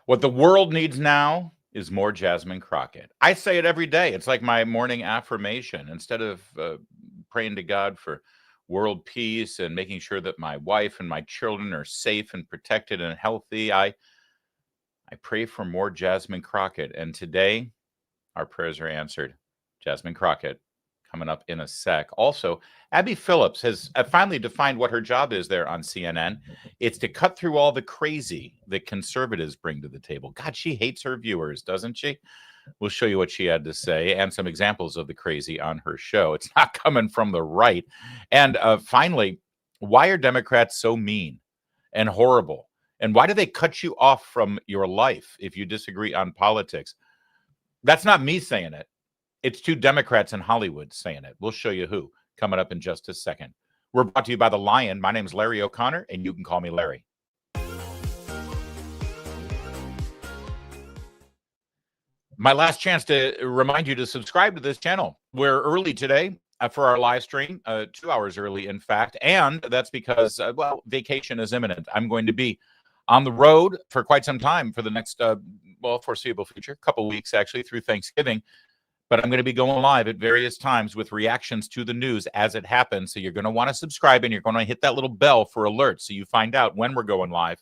What the world needs now is more Jasmine Crockett. I say it every day. It's like my morning affirmation. Instead of praying to God for world peace and making sure that my wife and my children are safe and protected and healthy, I pray for more Jasmine Crockett. And today, our prayers are answered. Jasmine Crockett coming up in a sec. Also, Abby Phillips has finally defined what her job is there on CNN. It's to cut through all the crazy that conservatives bring to the table. God, she hates her viewers, doesn't she? We'll show you what she had to say and some examples of the crazy on her show. It's not coming from the right. And finally, why are Democrats so mean and horrible? And why do they cut you off from your life if you disagree on politics? That's not me saying it. It's two Democrats in Hollywood saying it. We'll show you who coming up in just a second. We're brought to you by The Lion. My name is Larry O'Connor, and you can call me Larry. My last chance to remind you to subscribe to this channel. We're early today for our live stream, 2 hours early, in fact. And that's because, vacation is imminent. I'm going to be on the road for quite some time for the next, foreseeable future, couple weeks, actually, through Thanksgiving. But I'm going to be going live at various times with reactions to the news as it happens. So you're going to want to subscribe, and you're going to hit that little bell for alerts so you find out when we're going live,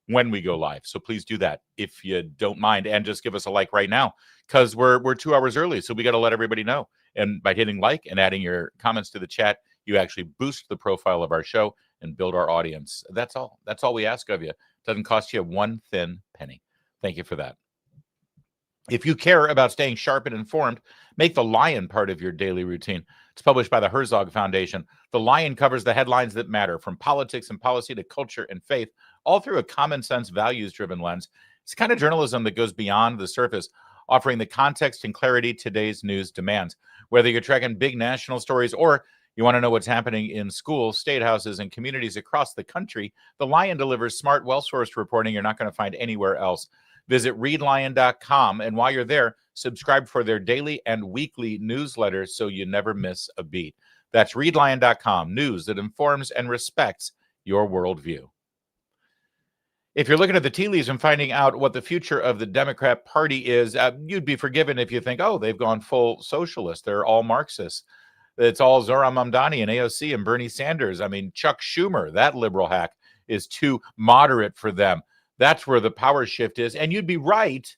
when we go live. So please do that if you don't mind, and just give us a like right now because we're 2 hours early. So we got to let everybody know. And by hitting like and adding your comments to the chat, you actually boost the profile of our show and build our audience. That's all. That's all we ask of you. It doesn't cost you one thin penny. Thank you for that. If you care about staying sharp and informed, make The Lion part of your daily routine. It's published by the Herzog Foundation. The Lion covers the headlines that matter, from politics and policy to culture and faith, all through a common sense, values-driven lens. It's the kind of journalism that goes beyond the surface, offering the context and clarity today's news demands. Whether you're tracking big national stories or you want to know what's happening in schools, state houses, and communities across the country, The Lion delivers smart, well-sourced reporting you're not going to find anywhere else. Visit readlion.com, and while you're there, subscribe for their daily and weekly newsletters so you never miss a beat. That's readlion.com, news that informs and respects your worldview. If you're looking at the tea leaves and finding out what the future of the Democrat Party is, you'd be forgiven if you think, oh, they've gone full socialist. They're all Marxists. It's all Zohran Mamdani and AOC and Bernie Sanders. I mean, Chuck Schumer, that liberal hack, is too moderate for them. That's where the power shift is. And you'd be right,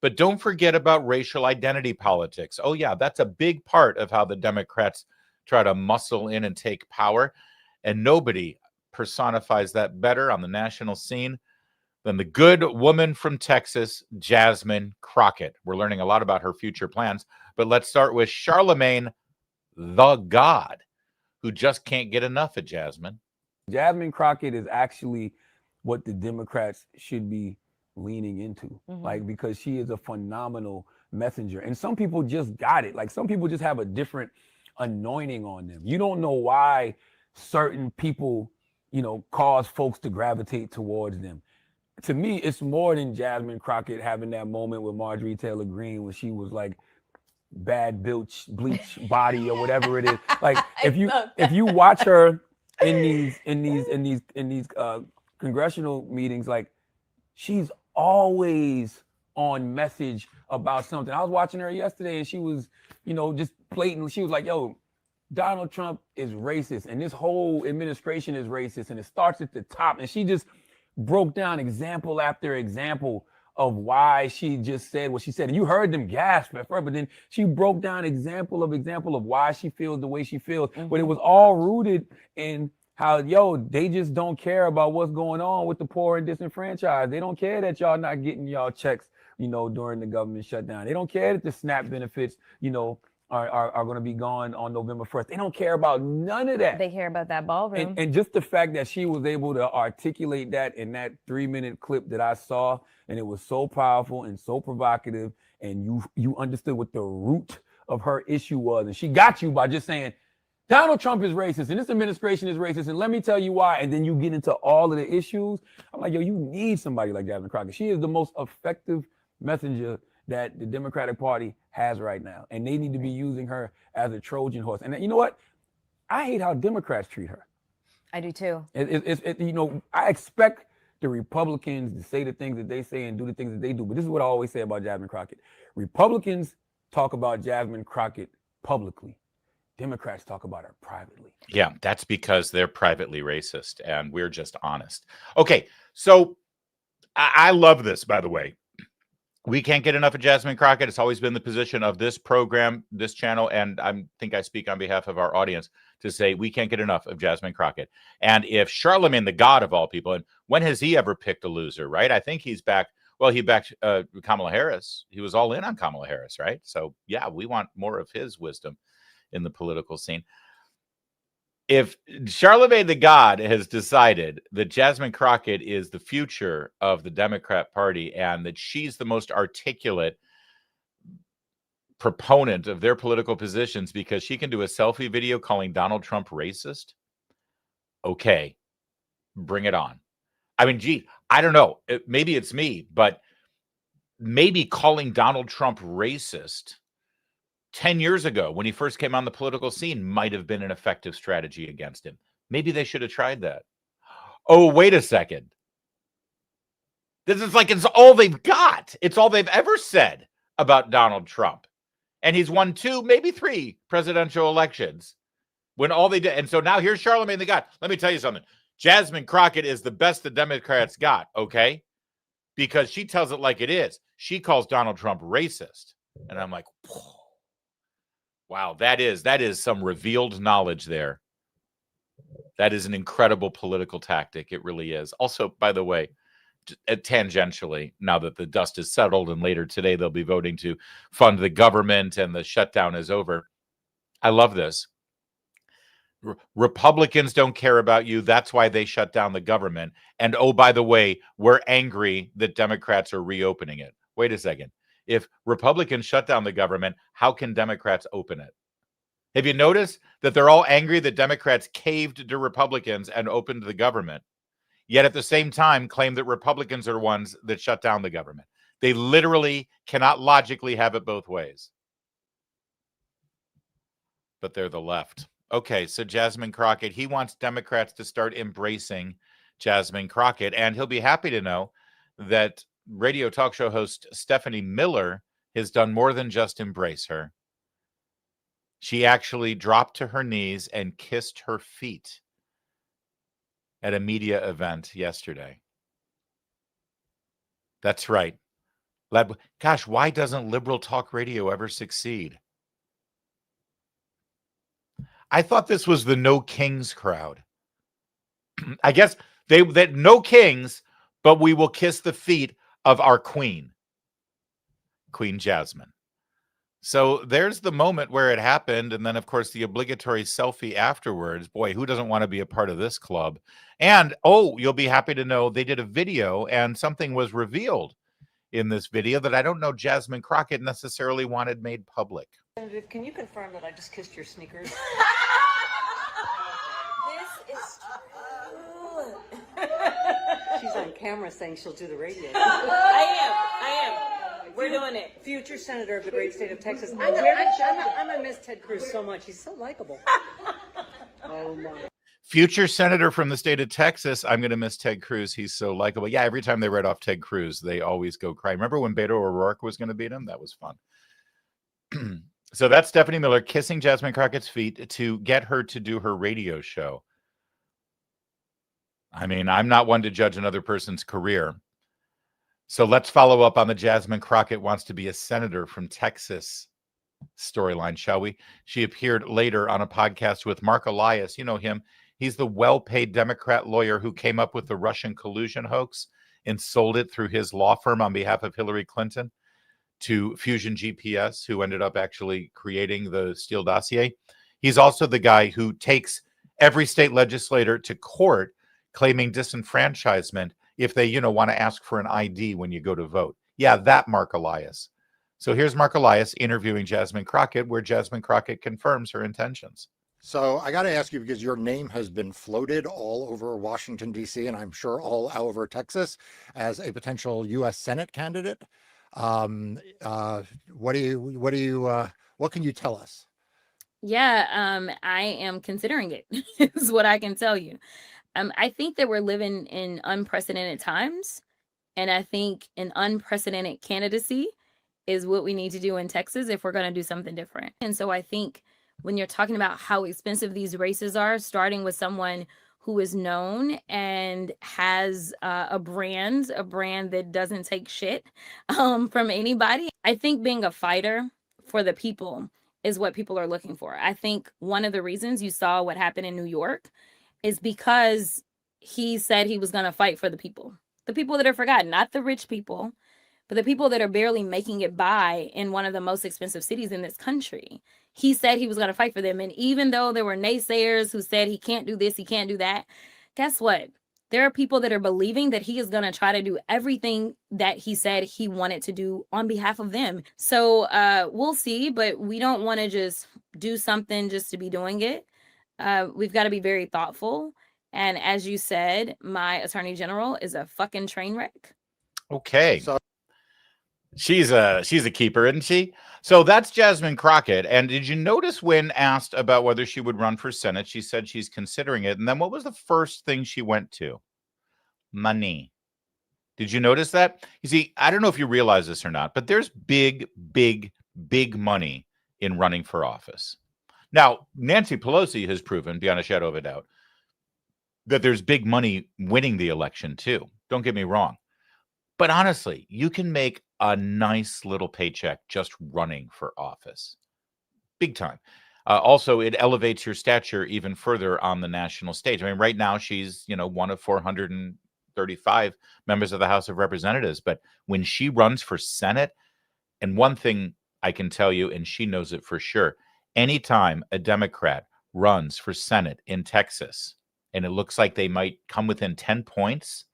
but don't forget about racial identity politics. Oh, yeah, that's a big part of how the Democrats try to muscle in and take power. And nobody personifies that better on the national scene than the good woman from Texas, Jasmine Crockett. We're learning a lot about her future plans. But let's start with Charlamagne Tha God, who just can't get enough of Jasmine. Jasmine Crockett is actually what the Democrats should be leaning into, like, because she is a phenomenal messenger. And some people just got it. Like, some people just have a different anointing on them. You don't know why certain people, cause folks to gravitate towards them. To me, it's more than Jasmine Crockett having that moment with Marjorie Taylor Greene when she was like bad bleach body or whatever it is. Like, if you watch her in these congressional meetings, like, she's always on message about something. I was watching her yesterday and she was, just blatant. She was like, yo, Donald Trump is racist and this whole administration is racist and it starts at the top. And she just broke down example after example of why she just said what she said. And you heard them gasp at first, but then she broke down example of why she feels the way she feels. But it was all rooted in how, they just don't care about what's going on with the poor and disenfranchised. They don't care that y'all not getting y'all checks, during the government shutdown. They don't care that the SNAP benefits, are going to be gone on November 1st. They don't care about none of that. They care about that ballroom. And just the fact that she was able to articulate that in that 3-minute clip that I saw, and it was so powerful and so provocative, and you understood what the root of her issue was. And she got you by just saying, Donald Trump is racist and this administration is racist, and let me tell you why. And then you get into all of the issues. I'm like, you need somebody like Jasmine Crockett. She is the most effective messenger that the Democratic Party has right now. And they need to be using her as a Trojan horse. And you know what? I hate how Democrats treat her. I do too. I expect the Republicans to say the things that they say and do the things that they do. But this is what I always say about Jasmine Crockett. Republicans talk about Jasmine Crockett publicly. Democrats talk about her privately. Yeah, that's because they're privately racist and we're just honest. Okay, so I love this, by the way. We can't get enough of Jasmine Crockett. It's always been the position of this program, this channel, and I think I speak on behalf of our audience to say we can't get enough of Jasmine Crockett. And if Charlamagne the God of all people, and when has he ever picked a loser, right? I think he's back. Well, he backed Kamala Harris. He was all in on Kamala Harris, right? So, yeah, we want more of his wisdom in the political scene. If Charlamagne the God has decided that Jasmine Crockett is the future of the Democrat Party and that she's the most articulate proponent of their political positions because she can do a selfie video calling Donald Trump racist, okay, bring it on. I mean, gee, I don't know. Maybe it's me, but maybe calling Donald Trump racist 10 years ago when he first came on the political scene might have been an effective strategy against him. Maybe they should have tried that. Oh, wait a second. This is like it's all they've got. It's all they've ever said about Donald Trump. And he's won 2, maybe 3 presidential elections when all they did. And so now here's Charlamagne the God. Let me tell you something. Jasmine Crockett is the best the Democrats got, okay? Because she tells it like it is. She calls Donald Trump racist. And I'm like, whoa. Wow, that is some revealed knowledge there. That is an incredible political tactic. It really is. Also, by the way, tangentially, now that the dust is settled and later today they'll be voting to fund the government and the shutdown is over. I love this. Republicans don't care about you. That's why they shut down the government. And oh, by the way, we're angry that Democrats are reopening it. Wait a second. If Republicans shut down the government, how can Democrats open it? Have you noticed that they're all angry that Democrats caved to Republicans and opened the government, yet at the same time claim that Republicans are the ones that shut down the government? They literally cannot logically have it both ways. But they're the left. Okay, so Jasmine Crockett, he wants Democrats to start embracing Jasmine Crockett, and he'll be happy to know that radio talk show host Stephanie Miller has done more than just embrace her. She actually dropped to her knees and kissed her feet at a media event yesterday. That's right. Gosh, why doesn't liberal talk radio ever succeed? I thought this was the no kings crowd. I guess that no kings, but we will kiss the feet of our queen, Queen Jasmine. So there's the moment where it happened. And then, of course, the obligatory selfie afterwards. Boy, who doesn't want to be a part of this club? And, oh, you'll be happy to know they did a video and something was revealed in this video that I don't know Jasmine Crockett necessarily wanted made public. Can you confirm that I just kissed your sneakers? This is true. She's on camera saying she'll do the radio. I am. We're doing it. Future senator of the great state of Texas. I'm gonna miss Ted Cruz so much. He's so likable. Oh my. Future senator from the state of Texas. I'm going to miss Ted Cruz. He's so likable. Yeah, every time they read off Ted Cruz, they always go cry. Remember when Beto O'Rourke was going to beat him? That was fun. So that's Stephanie Miller kissing Jasmine Crockett's feet to get her to do her radio show. I mean, I'm not one to judge another person's career. So let's follow up on the Jasmine Crockett wants to be a senator from Texas storyline, shall we? She appeared later on a podcast with Mark Elias. You know him. He's the well-paid Democrat lawyer who came up with the Russian collusion hoax and sold it through his law firm on behalf of Hillary Clinton to Fusion GPS, who ended up actually creating the Steele dossier. He's also the guy who takes every state legislator to court claiming disenfranchisement if they, want to ask for an ID when you go to vote. Yeah, that Mark Elias. So here's Mark Elias interviewing Jasmine Crockett, where Jasmine Crockett confirms her intentions. So I got to ask you, because your name has been floated all over Washington, D.C., and I'm sure all over Texas as a potential U.S. Senate candidate. What can you tell us? Yeah, I am considering it, is what I can tell you. I think that we're living in unprecedented times, and I think an unprecedented candidacy is what we need to do in Texas if we're going to do something different. And so I think when you're talking about how expensive these races are, starting with someone who is known and has a brand that doesn't take shit from anybody, I think being a fighter for the people is what people are looking for. I think one of the reasons you saw what happened in New York is because he said he was going to fight for the people that are forgotten, not the rich people, but the people that are barely making it by in one of the most expensive cities in this country. He said he was going to fight for them. And even though there were naysayers who said he can't do this, he can't do that, guess what? There are people that are believing that he is going to try to do everything that he said he wanted to do on behalf of them. So we'll see, but we don't want to just do something just to be doing it. We've got to be very thoughtful. And as you said, my attorney general is a fucking train wreck. Okay. So She's a keeper, isn't she? So that's Jasmine Crockett. And did you notice when asked about whether she would run for Senate, she said she's considering it. And then what was the first thing she went to? Money. Did you notice that? You see, I don't know if you realize this or not, but there's big, big, big money in running for office. Now, Nancy Pelosi has proven, beyond a shadow of a doubt, that there's big money winning the election too. Don't get me wrong. But honestly, you can make a nice little paycheck just running for office. Big time. Also, it elevates your stature even further on the national stage. I mean, right now she's, one of 435 members of the House of Representatives. But when she runs for Senate, and one thing I can tell you, and she knows it for sure, anytime a Democrat runs for Senate in Texas, and it looks like they might come within 10 points,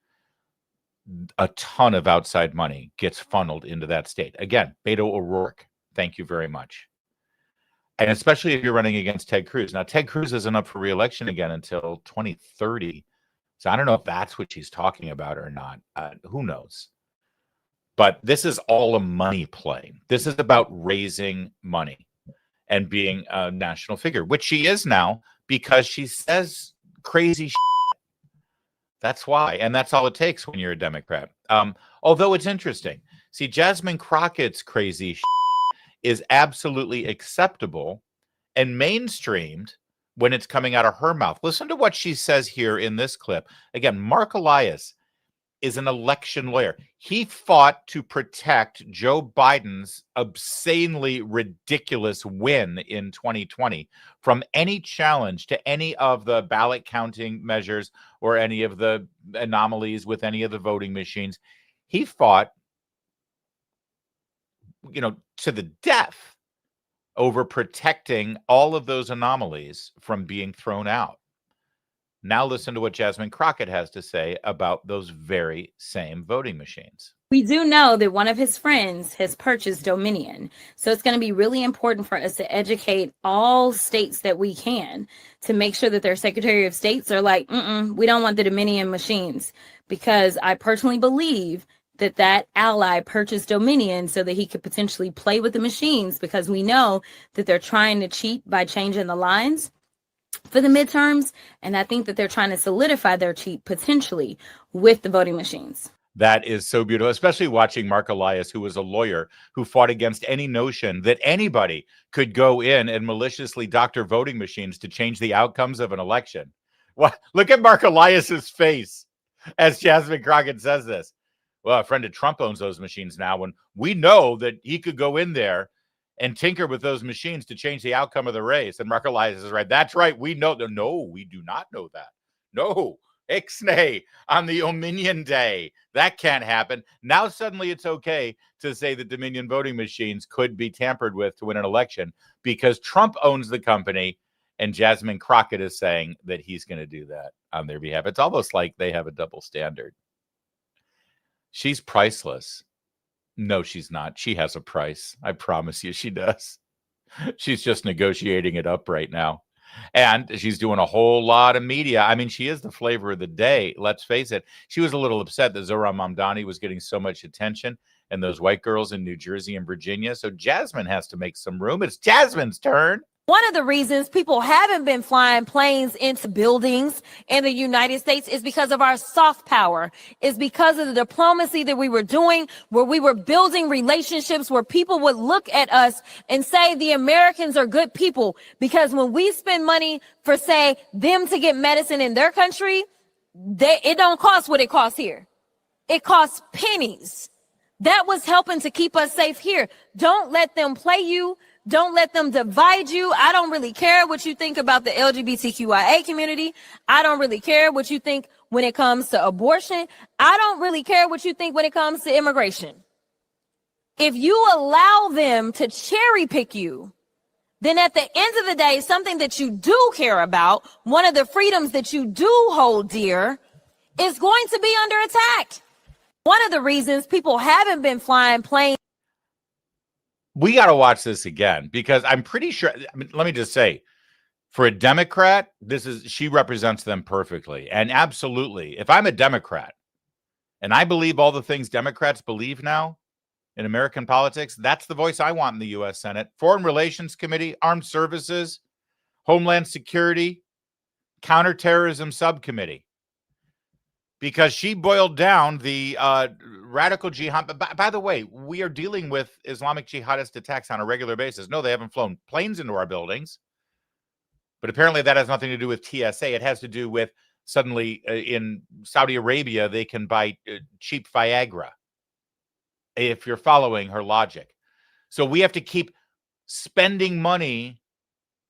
a ton of outside money gets funneled into that state. Again, Beto O'Rourke, thank you very much. And especially if you're running against Ted Cruz. Now, Ted Cruz isn't up for re-election again until 2030. So I don't know if that's what she's talking about or not. Who knows? But this is all a money play. This is about raising money and being a national figure, which she is now because she says crazy shit. That's why. And that's all it takes when you're a Democrat. Although it's interesting. See, Jasmine Crockett's crazy shit is absolutely acceptable and mainstreamed when it's coming out of her mouth. Listen to what she says here in this clip. Again, Mark Elias is an election lawyer. He fought to protect Joe Biden's obscenely ridiculous win in 2020 from any challenge to any of the ballot counting measures or any of the anomalies with any of the voting machines. He fought, to the death over protecting all of those anomalies from being thrown out. Now listen to what Jasmine Crockett has to say about those very same voting machines. We do know that one of his friends has purchased Dominion. So it's going to be really important for us to educate all states that we can to make sure that their Secretary of States are like, we don't want the Dominion machines. Because I personally believe that ally purchased Dominion so that he could potentially play with the machines, because we know that they're trying to cheat by changing the lines for the midterms. And I think that they're trying to solidify their cheat potentially with the voting machines. That is so beautiful, especially watching Mark Elias, who was a lawyer who fought against any notion that anybody could go in and maliciously doctor voting machines to change the outcomes of an election. Well, look at Mark Elias's face as Jasmine Crockett says this. Well, a friend of Trump owns those machines now, and we know that he could go in there and tinker with those machines to change the outcome of the race. And Mark Elias is right. That's right. We know that. No, we do not know that. No. Ixnay on the Dominion Day. That can't happen. Now suddenly it's okay to say that Dominion voting machines could be tampered with to win an election because Trump owns the company and Jasmine Crockett is saying that he's going to do that on their behalf. It's almost like they have a double standard. She's priceless. No, she's not. She has a price. I promise you she does. She's just negotiating it up right now. And she's doing a whole lot of media. I mean, she is the flavor of the day. Let's face it. She was a little upset that Zohran Mamdani was getting so much attention and those white girls in New Jersey and Virginia. So Jasmine has to make some room. It's Jasmine's turn. One of the reasons people haven't been flying planes into buildings in the United States is because of our soft power. It's because of the diplomacy that we were doing, where we were building relationships where people would look at us and say the Americans are good people. Because when we spend money for, say, them to get medicine in their country, it don't cost what it costs here. It costs pennies. That was helping to keep us safe here. Don't let them play you. Don't let them divide you. I don't really care what you think about the LGBTQIA community. I don't really care what you think when it comes to abortion. I don't really care what you think when it comes to immigration. If you allow them to cherry pick you, then at the end of the day, something that you do care about, one of the freedoms that you do hold dear, is going to be under attack. One of the reasons people haven't been flying planes. We got to watch this again, because I'm pretty sure, I mean, let me just say, for a Democrat, she represents them perfectly. And absolutely, if I'm a Democrat and I believe all the things Democrats believe now in American politics, that's the voice I want in the U.S. Senate. Foreign Relations Committee, Armed Services, Homeland Security, Counterterrorism Subcommittee. Because she boiled down the radical jihad. By the way, we are dealing with Islamic jihadist attacks on a regular basis. No, they haven't flown planes into our buildings. But apparently that has nothing to do with TSA. It has to do with suddenly in Saudi Arabia, they can buy cheap Viagra, if you're following her logic. So we have to keep spending money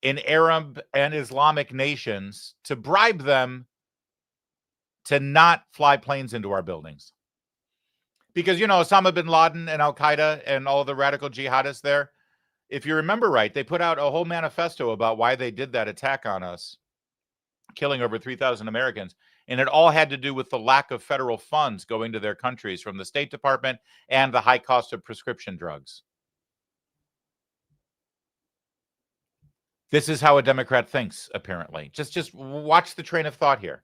in Arab and Islamic nations to bribe them to not fly planes into our buildings. Because, you know, Osama bin Laden and Al-Qaeda and all of the radical jihadists there, if you remember right, they put out a whole manifesto about why they did that attack on us, killing over 3,000 Americans. And it all had to do with the lack of federal funds going to their countries from the State Department and the high cost of prescription drugs. This is how a Democrat thinks, apparently. Just watch the train of thought here.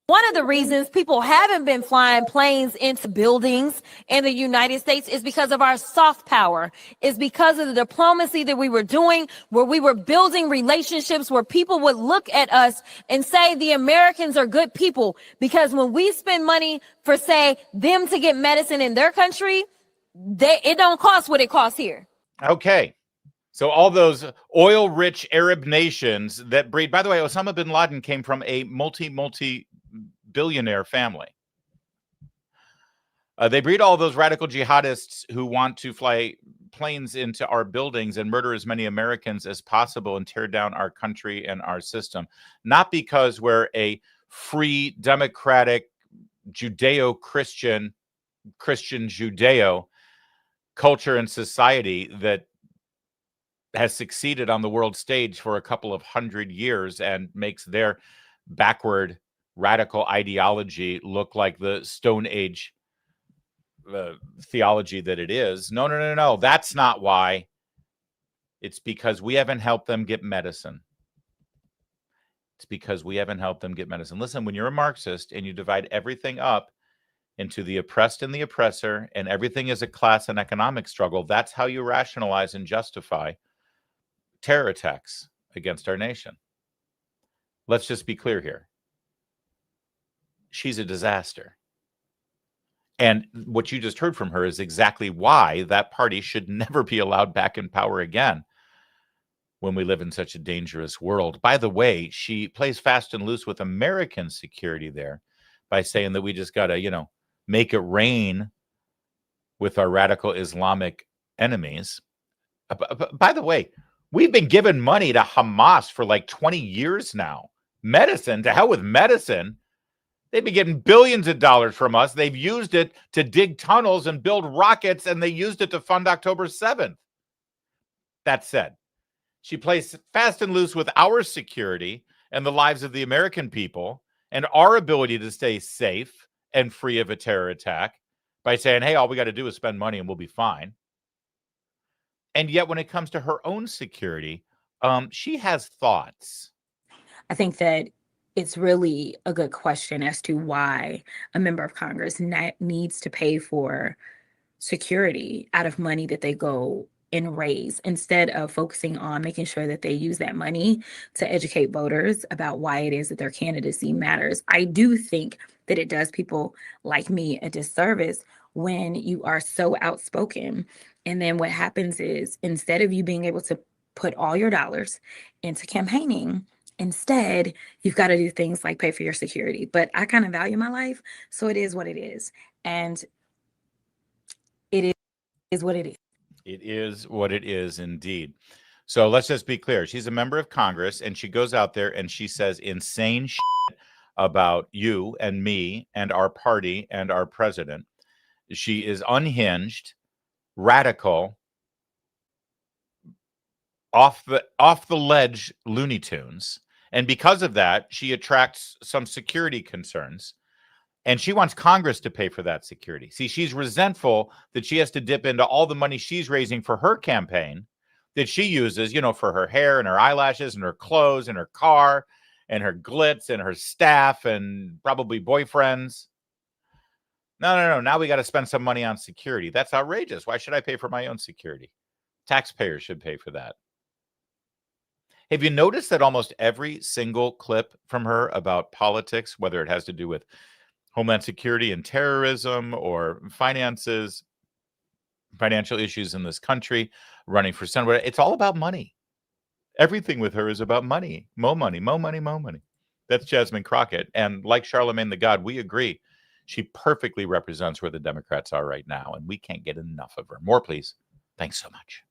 One of the reasons people haven't been flying planes into buildings in the United States is because of our soft power. It's because of the diplomacy that we were doing, where we were building relationships where people would look at us and say the Americans are good people. Because when we spend money for, say, them to get medicine in their country, it don't cost what it costs here. Okay. So all those oil-rich Arab nations that breed, by the way, Osama bin Laden came from a multi-billionaire family. They breed all those radical jihadists who want to fly planes into our buildings and murder as many Americans as possible and tear down our country and our system. Not because we're a free, democratic, Judeo-Christian, Christian-Judeo culture and society that has succeeded on the world stage for a couple of 100 years and makes their backward radical ideology look like the Stone Age theology that it is. No. That's not why. It's because we haven't helped them get medicine. It's because we haven't helped them get medicine. Listen, when you're a Marxist and you divide everything up into the oppressed and the oppressor, and everything is a class and economic struggle, that's how you rationalize and justify terror attacks against our nation. Let's just be clear here. She's a disaster. And what you just heard from her is exactly why that party should never be allowed back in power again when we live in such a dangerous world. By the way, she plays fast and loose with American security there by saying that we just got to, make it rain with our radical Islamic enemies. By the way, we've been giving money to Hamas for like 20 years now. Medicine, to hell with medicine. They've been getting billions of dollars from us. They've used it to dig tunnels and build rockets, and they used it to fund October 7th. That said, she plays fast and loose with our security and the lives of the American people and our ability to stay safe and free of a terror attack by saying, hey, all we got to do is spend money and we'll be fine. And yet when it comes to her own security, she has thoughts. I think that it's really a good question as to why a member of Congress needs to pay for security out of money that they go and raise, instead of focusing on making sure that they use that money to educate voters about why it is that their candidacy matters. I do think that it does people like me a disservice when you are so outspoken. And then what happens is, instead of you being able to put all your dollars into campaigning, instead, you've got to do things like pay for your security. But I kind of value my life, so it is what it is. And it is what it is. It is what it is indeed. So let's just be clear. She's a member of Congress, and she goes out there and she says insane shit about you and me and our party and our president. She is unhinged, radical, off the ledge Looney Tunes. And because of that, she attracts some security concerns. And she wants Congress to pay for that security. See, she's resentful that she has to dip into all the money she's raising for her campaign that she uses, for her hair and her eyelashes and her clothes and her car and her glitz and her staff and probably boyfriends. No. Now we got to spend some money on security. That's outrageous. Why should I pay for my own security? Taxpayers should pay for that. Have you noticed that almost every single clip from her about politics, whether it has to do with Homeland Security and terrorism or finances, financial issues in this country, running for Senate, it's all about money. Everything with her is about money. Mo money, mo money, mo money. That's Jasmine Crockett. And like Charlamagne Tha God, we agree. She perfectly represents where the Democrats are right now, and we can't get enough of her. More, please. Thanks so much.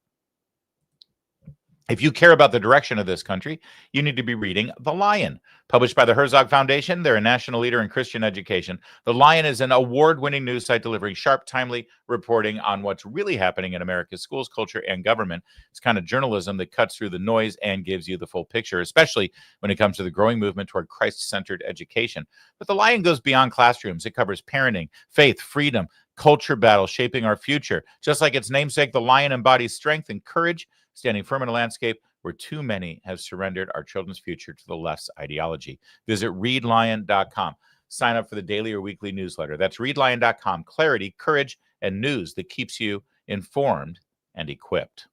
If you care about the direction of this country, you need to be reading The Lion. Published by the Herzog Foundation, they're a national leader in Christian education. The Lion is an award-winning news site delivering sharp, timely reporting on what's really happening in America's schools, culture, and government. It's kind of journalism that cuts through the noise and gives you the full picture, especially when it comes to the growing movement toward Christ-centered education. But The Lion goes beyond classrooms. It covers parenting, faith, freedom, culture battle shaping our future. Just like its namesake, The Lion embodies strength and courage, standing firm in a landscape where too many have surrendered our children's future to the left's ideology. Visit readlion.com. Sign up for the daily or weekly newsletter. That's readlion.com. Clarity, courage, and news that keeps you informed and equipped.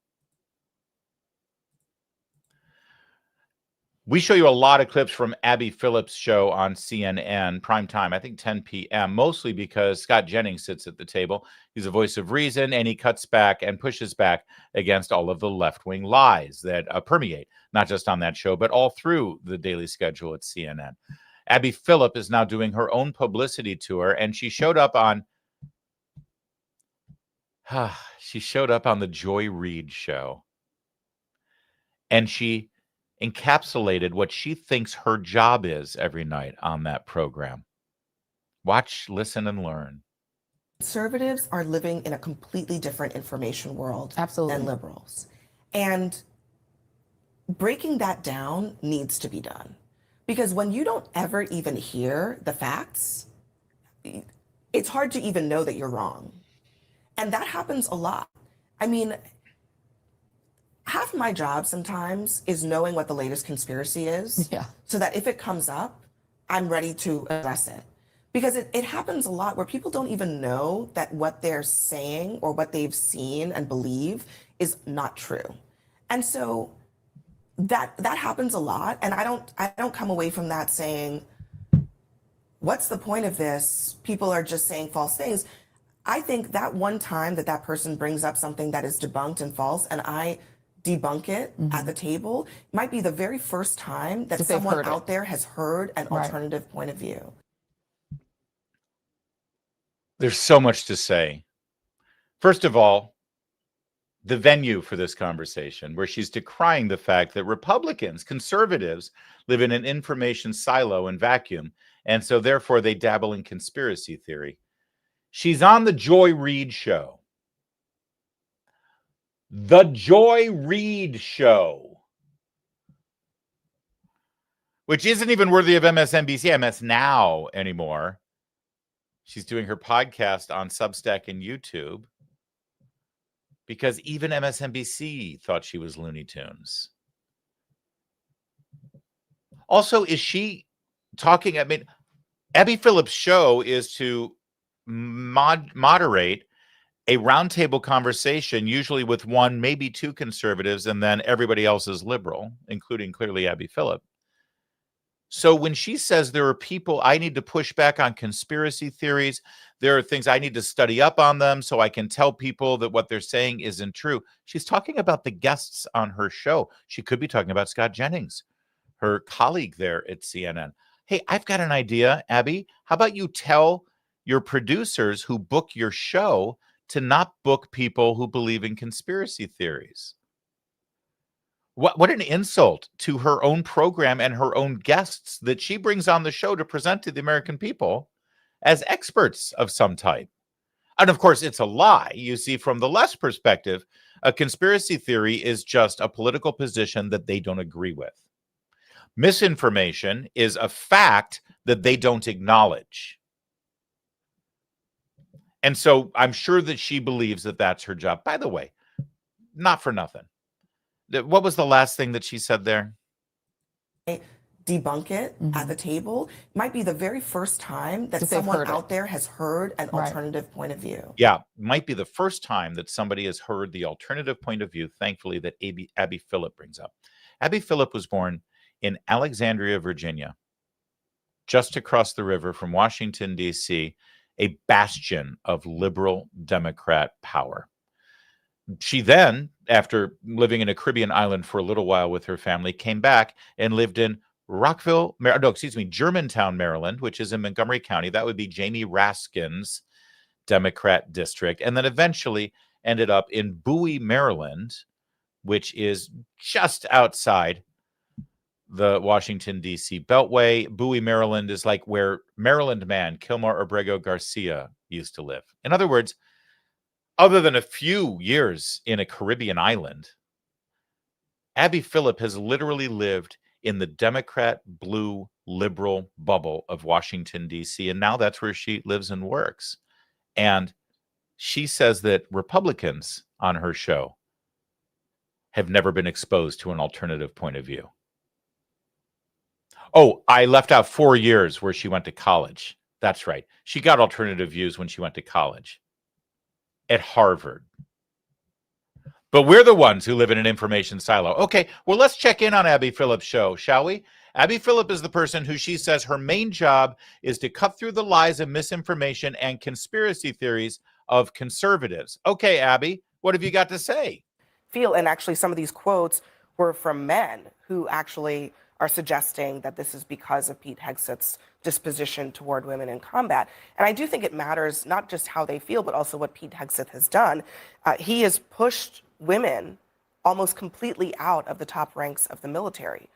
We show you a lot of clips from Abby Phillip's show on CNN, prime time, I think 10 p.m., mostly because Scott Jennings sits at the table. He's a voice of reason, and he cuts back and pushes back against all of the left-wing lies that permeate, not just on that show, but all through the daily schedule at CNN. Abby Phillip is now doing her own publicity tour, and she showed up on the Joy Reid show. And she encapsulated what she thinks her job is every night on that program. Watch, listen, and learn. Conservatives are living in a completely different information world Absolutely. than liberals. And breaking that down needs to be done. Because when you don't ever even hear the facts, it's hard to even know that you're wrong. And that happens a lot. I mean, half my job sometimes is knowing what the latest conspiracy is, so that if it comes up, I'm ready to address it. Because it happens a lot where people don't even know that what they're saying or what they've seen and believe is not true. And so that happens a lot. And I don't come away from that saying, what's the point of this? People are just saying false things. I think that one time that person brings up something that is debunked and false, and I debunk it at the table, might be the very first time that someone out there has heard an alternative point of view. There's so much to say. First of all, the venue for this conversation, where she's decrying the fact that Republicans, conservatives, live in an information silo and vacuum, and so therefore they dabble in conspiracy theory. She's on the Joy Reid show. The Joy Reid show, which isn't even worthy of MSNBC, MS Now anymore. She's doing her podcast on Substack and YouTube because even MSNBC thought she was Looney Tunes. Also, is she talking? I mean, Abby Phillip's show is to moderate a roundtable conversation, usually with one, maybe two conservatives, and then everybody else is liberal, including clearly Abby Phillip. So when she says there are people I need to push back on conspiracy theories, there are things I need to study up on them so I can tell people that what they're saying isn't true. She's talking about the guests on her show. She could be talking about Scott Jennings, her colleague there at CNN. Hey, I've got an idea, Abby. How about you tell your producers who book your show to not book people who believe in conspiracy theories? What an insult to her own program and her own guests that she brings on the show to present to the American people as experts of some type. And of course, it's a lie. You see, from the left's perspective, a conspiracy theory is just a political position that they don't agree with. Misinformation is a fact that they don't acknowledge. And so I'm sure that she believes that that's her job. By the way, not for nothing. What was the last thing that she said there? Debunk it at the table. Might be the very first time that someone out there has heard an alternative point of view. Yeah, might be the first time that somebody has heard the alternative point of view, thankfully, that Abby Phillip brings up. Abby Phillip was born in Alexandria, Virginia, just across the river from Washington, D.C., a bastion of liberal Democrat power. She then, after living in a Caribbean island for a little while with her family, came back and lived in Germantown, Maryland, which is in Montgomery County. That would be Jamie Raskin's Democrat district. And then eventually ended up in Bowie, Maryland, which is just outside the Washington, D.C. Beltway. Bowie, Maryland is like where Maryland man Kilmar Abrego Garcia used to live. In other words, other than a few years in a Caribbean island, Abby Phillip has literally lived in the Democrat blue liberal bubble of Washington, D.C., and now that's where she lives and works. And she says that Republicans on her show have never been exposed to an alternative point of view. Oh, I left out 4 years where she went to college. That's right. She got alternative views when she went to college at Harvard. But we're the ones who live in an information silo. Okay, well, let's check in on Abby Phillip's show, shall we? Abby Phillip is the person who she says her main job is to cut through the lies and misinformation and conspiracy theories of conservatives. Okay, Abby, what have you got to say? And actually some of these quotes were from men who actually are suggesting that this is because of Pete Hegseth's disposition toward women in combat. And I do think it matters not just how they feel, but also what Pete Hegseth has done. He has pushed women almost completely out of the top ranks of the military.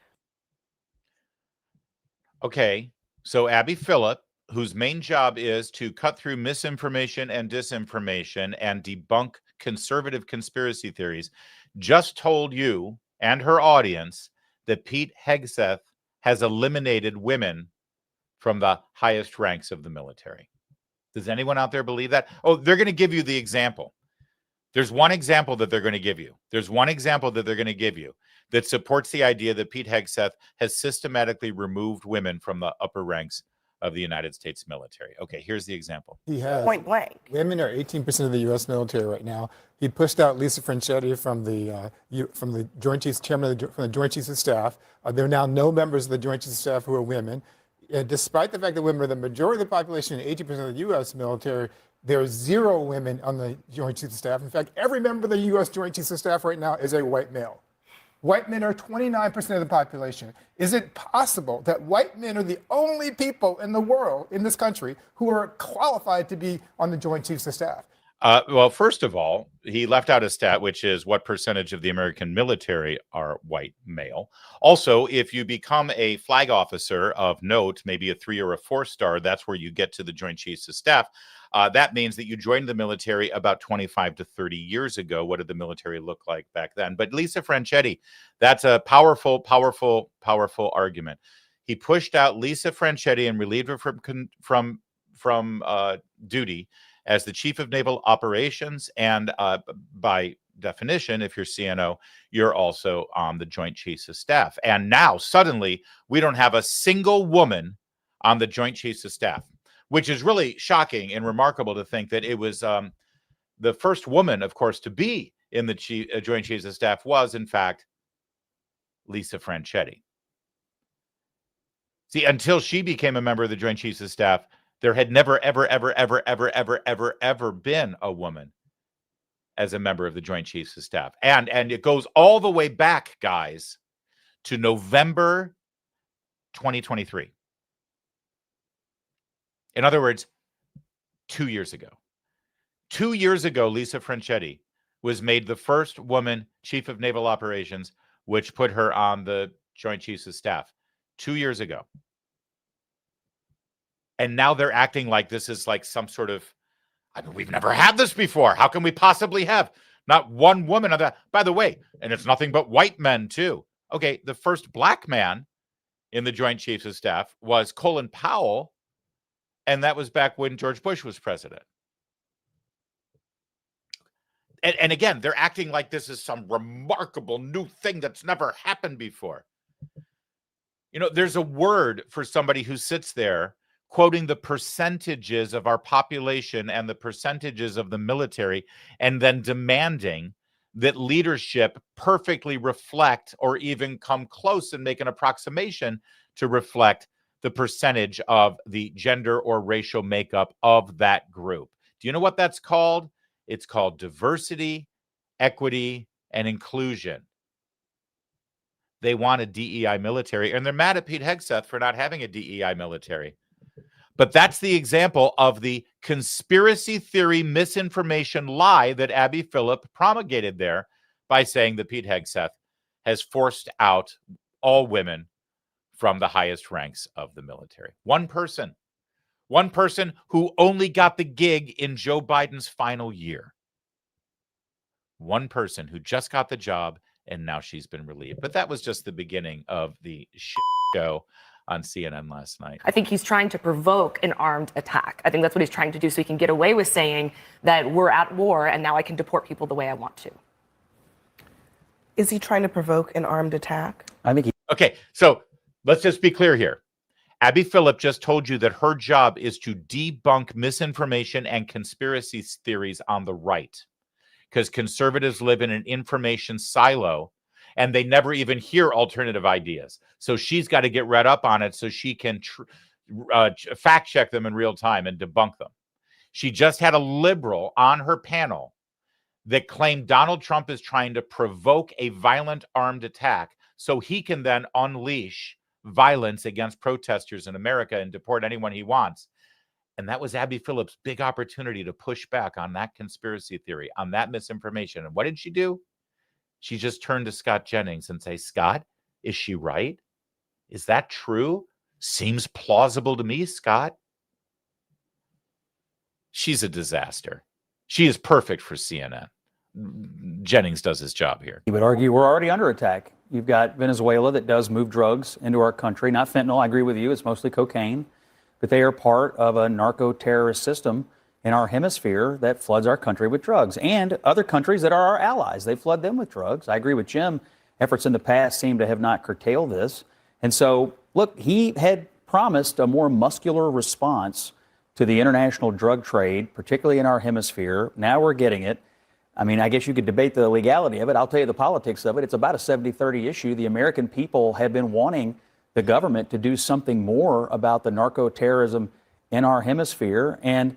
Okay, so Abby Phillip, whose main job is to cut through misinformation and disinformation and debunk conservative conspiracy theories, just told you and her audience that Pete Hegseth has eliminated women from the highest ranks of the military. Does anyone out there believe that? Oh, they're going to give you the example. There's one example that they're going to give you. There's one example that they're going to give you that supports the idea that Pete Hegseth has systematically removed women from the upper ranks of the United States military. Okay, here's the example. He has. Point blank. Women are 18% of the U.S. military right now. He pushed out Lisa Franchetti from the Joint Chiefs Chairman from the Joint Chiefs of Staff. There are now no members of the Joint Chiefs of Staff who are women. And despite the fact that women are the majority of the population and 80% of the U.S. military, there are 0 women on the Joint Chiefs of Staff. In fact, every member of the U.S. Joint Chiefs of Staff right now is a white male. White men are 29% of the population. Is it possible that white men are the only people in the world, in this country, who are qualified to be on the Joint Chiefs of Staff? Well, first of all, he left out a stat, which is what percentage of the American military are white male. Also, if you become a flag officer of note, maybe a 3 or a 4 star, that's where you get to the Joint Chiefs of Staff. That means that you joined the military about 25 to 30 years ago. What did the military look like back then? But Lisa Franchetti, that's a powerful, powerful, powerful argument. He pushed out Lisa Franchetti and relieved her from duty as the Chief of Naval Operations. And by definition, if you're CNO, you're also on the Joint Chiefs of Staff. And now suddenly we don't have a single woman on the Joint Chiefs of Staff, which is really shocking and remarkable to think that it was the first woman, of course, to be in the Joint Chiefs of Staff was, in fact, Lisa Franchetti. See, until she became a member of the Joint Chiefs of Staff, there had never, ever, ever, ever, ever, ever, ever, ever been a woman as a member of the Joint Chiefs of Staff. And it goes all the way back, guys, to November 2023. In other words, 2 years ago. 2 years ago, Lisa Franchetti was made the first woman Chief of Naval Operations, which put her on the Joint Chiefs of Staff 2 years ago. And now they're acting like this is like some sort of, I mean, we've never had this before. How can we possibly have not one woman on that? By the way, and it's nothing but white men too. Okay, the first black man in the Joint Chiefs of Staff was Colin Powell, and that was back when George Bush was president. And again, they're acting like this is some remarkable new thing that's never happened before. You know, there's a word for somebody who sits there quoting the percentages of our population and the percentages of the military, and then demanding that leadership perfectly reflect or even come close and make an approximation to reflect the percentage of the gender or racial makeup of that group. Do you know what that's called? It's called diversity, equity, and inclusion. They want a DEI military, and they're mad at Pete Hegseth for not having a DEI military. But that's the example of the conspiracy theory misinformation lie that Abby Phillip promulgated there by saying that Pete Hegseth has forced out all women from the highest ranks of the military. One person who only got the gig in Joe Biden's final year. One person who just got the job, and now she's been relieved. But that was just the beginning of the shit show on CNN last night. I think he's trying to provoke an armed attack. I think that's what he's trying to do, so he can get away with saying that we're at war and now I can deport people the way I want to. Is he trying to provoke an armed attack? I think okay, so let's just be clear here. Abby Phillip just told you that her job is to debunk misinformation and conspiracy theories on the right, because conservatives live in an information silo and they never even hear alternative ideas. So she's got to get read up on it so she can fact check them in real time and debunk them. She just had a liberal on her panel that claimed Donald Trump is trying to provoke a violent armed attack so he can then unleash violence against protesters in America and deport anyone he wants. And that was Abby Phillip's big opportunity to push back on that conspiracy theory, on that misinformation. And what did she do? She just turned to Scott Jennings and say, Scott, is she right? Is that true? Seems plausible to me, Scott. She's a disaster. She is perfect for CNN. Jennings does his job here. You would argue we're already under attack. You've got Venezuela that does move drugs into our country, not fentanyl. I agree with you. It's mostly cocaine, but they are part of a narco-terrorist system in our hemisphere that floods our country with drugs, and other countries that are our allies. They flood them with drugs. I agree with Jim. Efforts in the past seem to have not curtailed this. And so, look, he had promised a more muscular response to the international drug trade, particularly in our hemisphere. Now we're getting it. I mean, I guess you could debate the legality of it. I'll tell you the politics of it. It's about a 70-30 issue. The American people have been wanting the government to do something more about the narco-terrorism in our hemisphere, and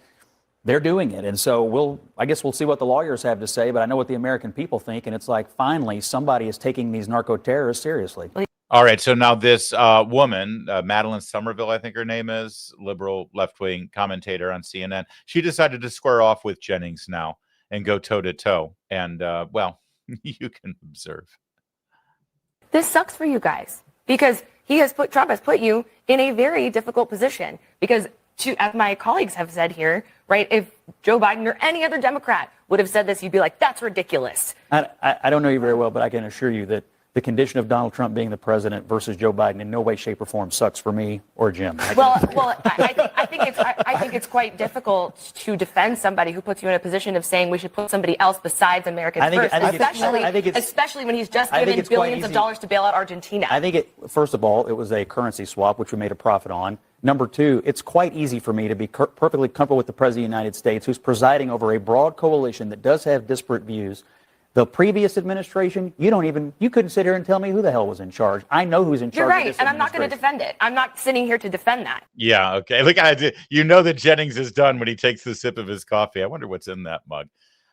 they're doing it. And so I guess we'll see what the lawyers have to say, but I know what the American people think, and it's like, finally, somebody is taking these narco-terrorists seriously. All right, so now this woman, Madeline Somerville, I think her name is, liberal left-wing commentator on CNN, she decided to square off with Jennings now and go toe-to-toe. And, well, you can observe. This sucks for you guys because Trump has put you in a very difficult position because, as my colleagues have said here, right, if Joe Biden or any other Democrat would have said this, you'd be like, that's ridiculous. I don't know you very well, but I can assure you that the condition of Donald Trump being the president versus Joe Biden in no way, shape, or form sucks for me or Jim. I think it's quite difficult to defend somebody who puts you in a position of saying we should put somebody else besides Americans first, especially when he's just given billions of dollars to bail out Argentina. I think first of all, it was a currency swap, which we made a profit on. Number two, it's quite easy for me to be perfectly comfortable with the President of the United States, who's presiding over a broad coalition that does have disparate views. The previous administration, you couldn't sit here and tell me who the hell was in charge. I know who's in charge. You're right, of this and I'm not going to defend it. I'm not sitting here to defend that. Yeah, okay. Look, you know that Jennings is done when he takes the sip of his coffee. I wonder what's in that mug.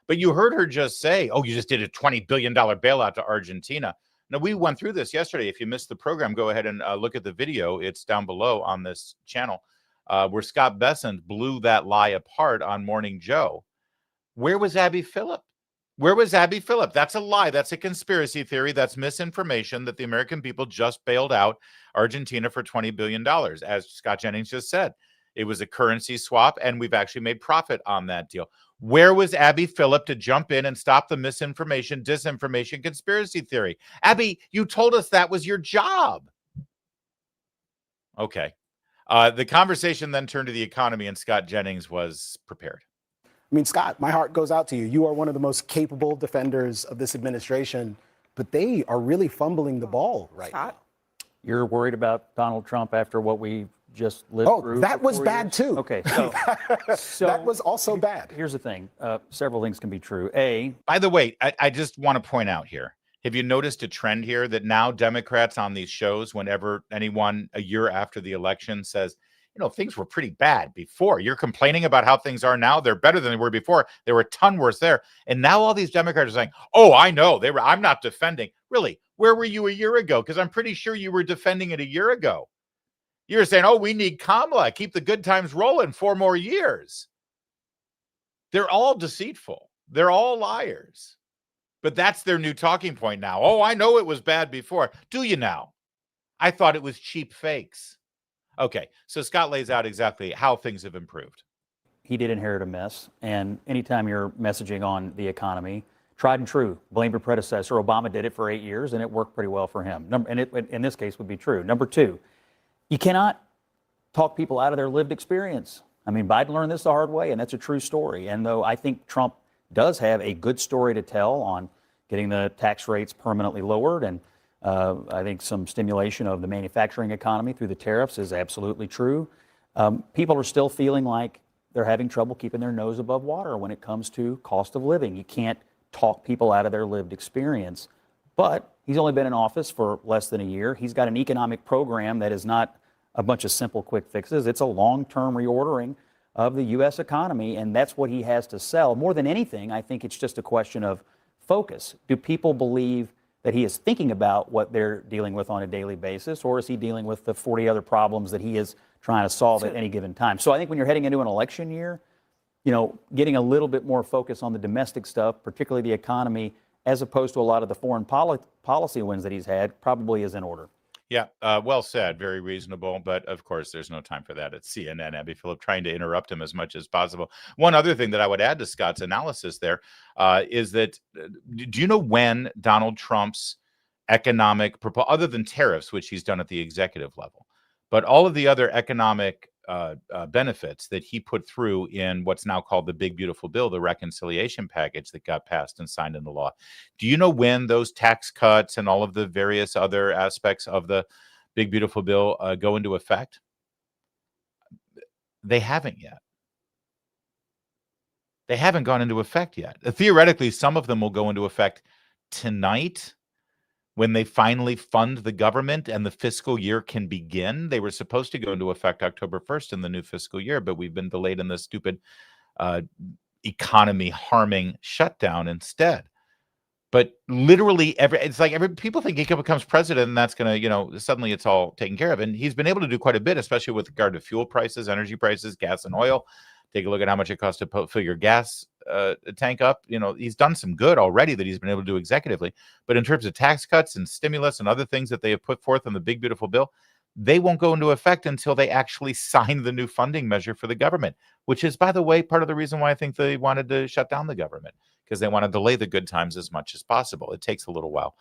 But you heard her just say, oh, you just did a $20 billion bailout to Argentina. Now, we went through this yesterday. If you missed the program, go ahead and look at the video. It's down below on this channel where Scott Bessent blew that lie apart on Morning Joe. Where was Abby Phillip? Where was Abby Phillip? That's a lie. That's a conspiracy theory. That's misinformation that the American people just bailed out Argentina for $20 billion. As Scott Jennings just said, it was a currency swap, and we've actually made profit on that deal. Where was Abby Phillip to jump in and stop the misinformation, disinformation, conspiracy theory? Abby, you told us that was your job. Okay. The conversation then turned to the economy, and Scott Jennings was prepared. I mean, Scott, my heart goes out to you. You are one of the most capable defenders of this administration, but they are really fumbling the ball right now. You're worried about Donald Trump after what we just lived through? Oh, that was bad too. Okay, so that was also bad. Here's the thing. Several things can be true. By the way, I just want to point out here, have you noticed a trend here that now Democrats on these shows, whenever anyone a year after the election says, things were pretty bad before. You're complaining about how things are now. They're better than they were before. They were a ton worse there. And now all these Democrats are saying, oh, I know. I'm not defending. Really? Where were you a year ago? Because I'm pretty sure you were defending it a year ago. You were saying, oh, we need Kamala. Keep the good times rolling 4 more years. They're all deceitful. They're all liars. But that's their new talking point now. Oh, I know it was bad before. Do you now? I thought it was cheap fakes. Okay, so Scott lays out exactly how things have improved. He did inherit a mess, and anytime you're messaging on the economy, tried and true, blame your predecessor. Obama did it for 8 years, and it worked pretty well for him. And it, in this case, would be true. Number two, you cannot talk people out of their lived experience. I mean, Biden learned this the hard way, and that's a true story. And though I think Trump does have a good story to tell on getting the tax rates permanently lowered, and I think some stimulation of the manufacturing economy through the tariffs is absolutely true. People are still feeling like they're having trouble keeping their nose above water when it comes to cost of living. You can't talk people out of their lived experience. But he's only been in office for less than a year. He's got an economic program that is not a bunch of simple quick fixes. It's a long-term reordering of the U.S. economy, and that's what he has to sell. More than anything, I think it's just a question of focus. Do people believe that he is thinking about what they're dealing with on a daily basis, or is he dealing with the 40 other problems that he is trying to solve at any given time? So I think when you're heading into an election year, getting a little bit more focus on the domestic stuff, particularly the economy, as opposed to a lot of the foreign policy wins that he's had, probably is in order. Yeah, well said. Very reasonable. But of course, there's no time for that at CNN. Abby Phillip trying to interrupt him as much as possible. One other thing that I would add to Scott's analysis there is that, do you know when Donald Trump's economic proposal, other than tariffs, which he's done at the executive level, but all of the other economic benefits that he put through in what's now called the Big Beautiful Bill, the reconciliation package that got passed and signed into law. Do you know when those tax cuts and all of the various other aspects of the Big Beautiful Bill go into effect? They haven't yet. They haven't gone into effect yet. Theoretically, some of them will go into effect tonight, when they finally fund the government and the fiscal year can begin. They were supposed to go into effect October 1st in the new fiscal year, but we've been delayed in this stupid economy harming shutdown instead. But literally it's like people think he becomes president and that's going to, suddenly it's all taken care of. And he's been able to do quite a bit, especially with regard to fuel prices, energy prices, gas and oil. Take a look at how much it costs to fill your gas tank up. He's done some good already that he's been able to do executively. But in terms of tax cuts and stimulus and other things that they have put forth in the Big Beautiful Bill, they won't go into effect until they actually sign the new funding measure for the government, which is, by the way, part of the reason why I think they wanted to shut down the government, because they want to delay the good times as much as possible. It takes a little while.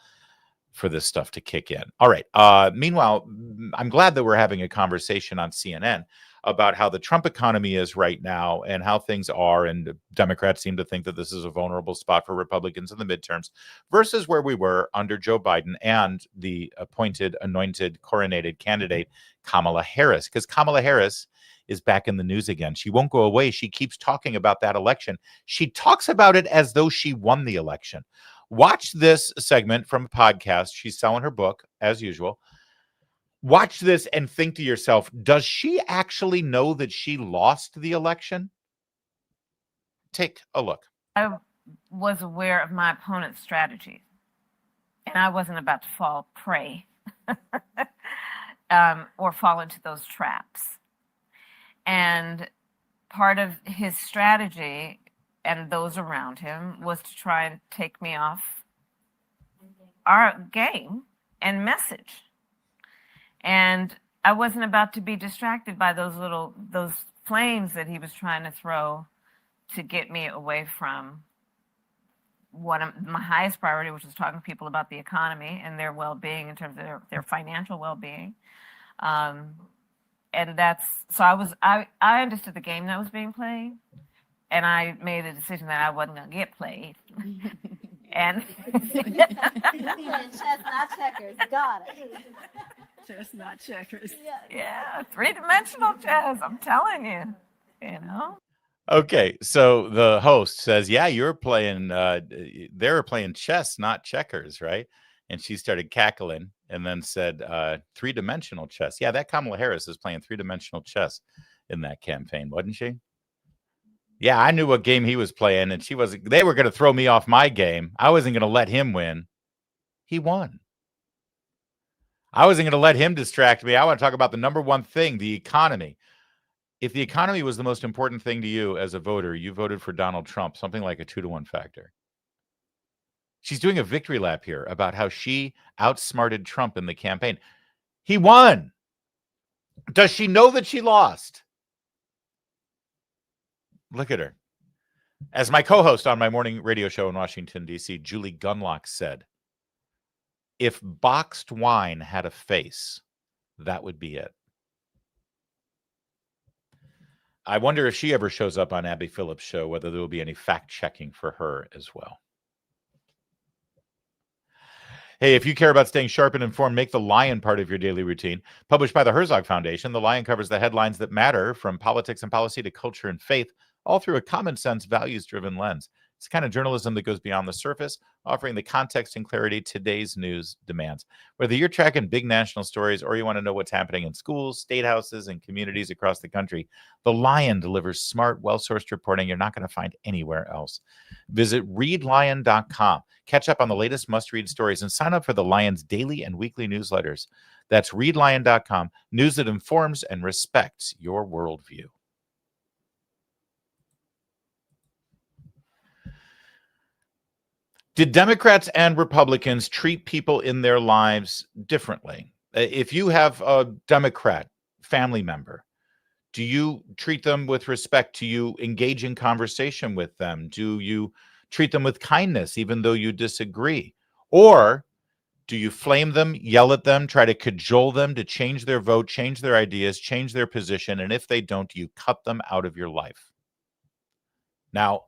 for this stuff to kick in. All right. Meanwhile, I'm glad that we're having a conversation on CNN about how the Trump economy is right now and how things are. And Democrats seem to think that this is a vulnerable spot for Republicans in the midterms versus where we were under Joe Biden and the appointed, anointed, coronated candidate, Kamala Harris. Because Kamala Harris is back in the news again. She won't go away. She keeps talking about that election. She talks about it as though she won the election. Watch this segment from a podcast. She's selling her book, as usual. Watch this and think to yourself, does she actually know that she lost the election? Take a look. I was aware of my opponent's strategy, and I wasn't about to fall prey or fall into those traps. And part of his strategy and those around him was to try and take me off our game and message. And I wasn't about to be distracted by those flames that he was trying to throw to get me away from my highest priority, which was talking to people about the economy and their well-being in terms of their financial well-being. And I understood the game that was being played, and I made a decision that I wasn't going to get played. And chess, not checkers. Got it. Chess, not checkers. Yeah, three-dimensional chess. I'm telling you, you know. Okay, so the host says, "Yeah, you're playing. They were playing chess, not checkers, right?" And she started cackling, and then said, "Three-dimensional chess." Yeah, that Kamala Harris is playing three-dimensional chess in that campaign, wasn't she? Yeah, I knew what game he was playing, and they were going to throw me off my game. I wasn't going to let him win. He won. I wasn't going to let him distract me. I want to talk about the number one thing, the economy. If the economy was the most important thing to you as a voter, you voted for Donald Trump, something like a 2-to-1 factor. She's doing a victory lap here about how she outsmarted Trump in the campaign. He won. Does she know that she lost? Look at her. As my co-host on my morning radio show in Washington, D.C., Julie Gunlock said, if boxed wine had a face, that would be it. I wonder if she ever shows up on Abby Phillip's show, whether there will be any fact-checking for her as well. Hey, if you care about staying sharp and informed, make The Lion part of your daily routine. Published by the Herzog Foundation, The Lion covers the headlines that matter, from politics and policy to culture and faith, all through a common-sense, values-driven lens. It's the kind of journalism that goes beyond the surface, offering the context and clarity today's news demands. Whether you're tracking big national stories or you want to know what's happening in schools, state houses, and communities across the country, The Lion delivers smart, well-sourced reporting you're not going to find anywhere else. Visit readlion.com. Catch up on the latest must-read stories and sign up for The Lion's daily and weekly newsletters. That's readlion.com, news that informs and respects your worldview. Did Democrats and Republicans treat people in their lives differently? If you have a Democrat family member, do you treat them with respect? Do you engage in conversation with them? Do you treat them with kindness, even though you disagree? Or do you flame them, yell at them, try to cajole them to change their vote, change their ideas, change their position? And if they don't, you cut them out of your life. Now,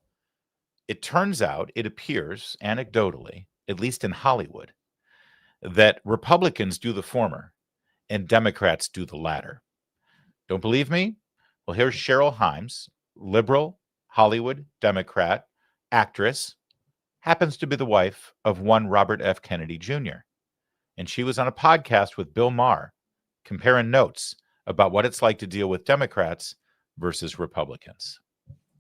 it turns out, it appears anecdotally, at least in Hollywood, that Republicans do the former and Democrats do the latter. Don't believe me? Well, here's Cheryl Himes, liberal, Hollywood, Democrat, actress, happens to be the wife of one Robert F. Kennedy Jr. And she was on a podcast with Bill Maher, comparing notes about what it's like to deal with Democrats versus Republicans.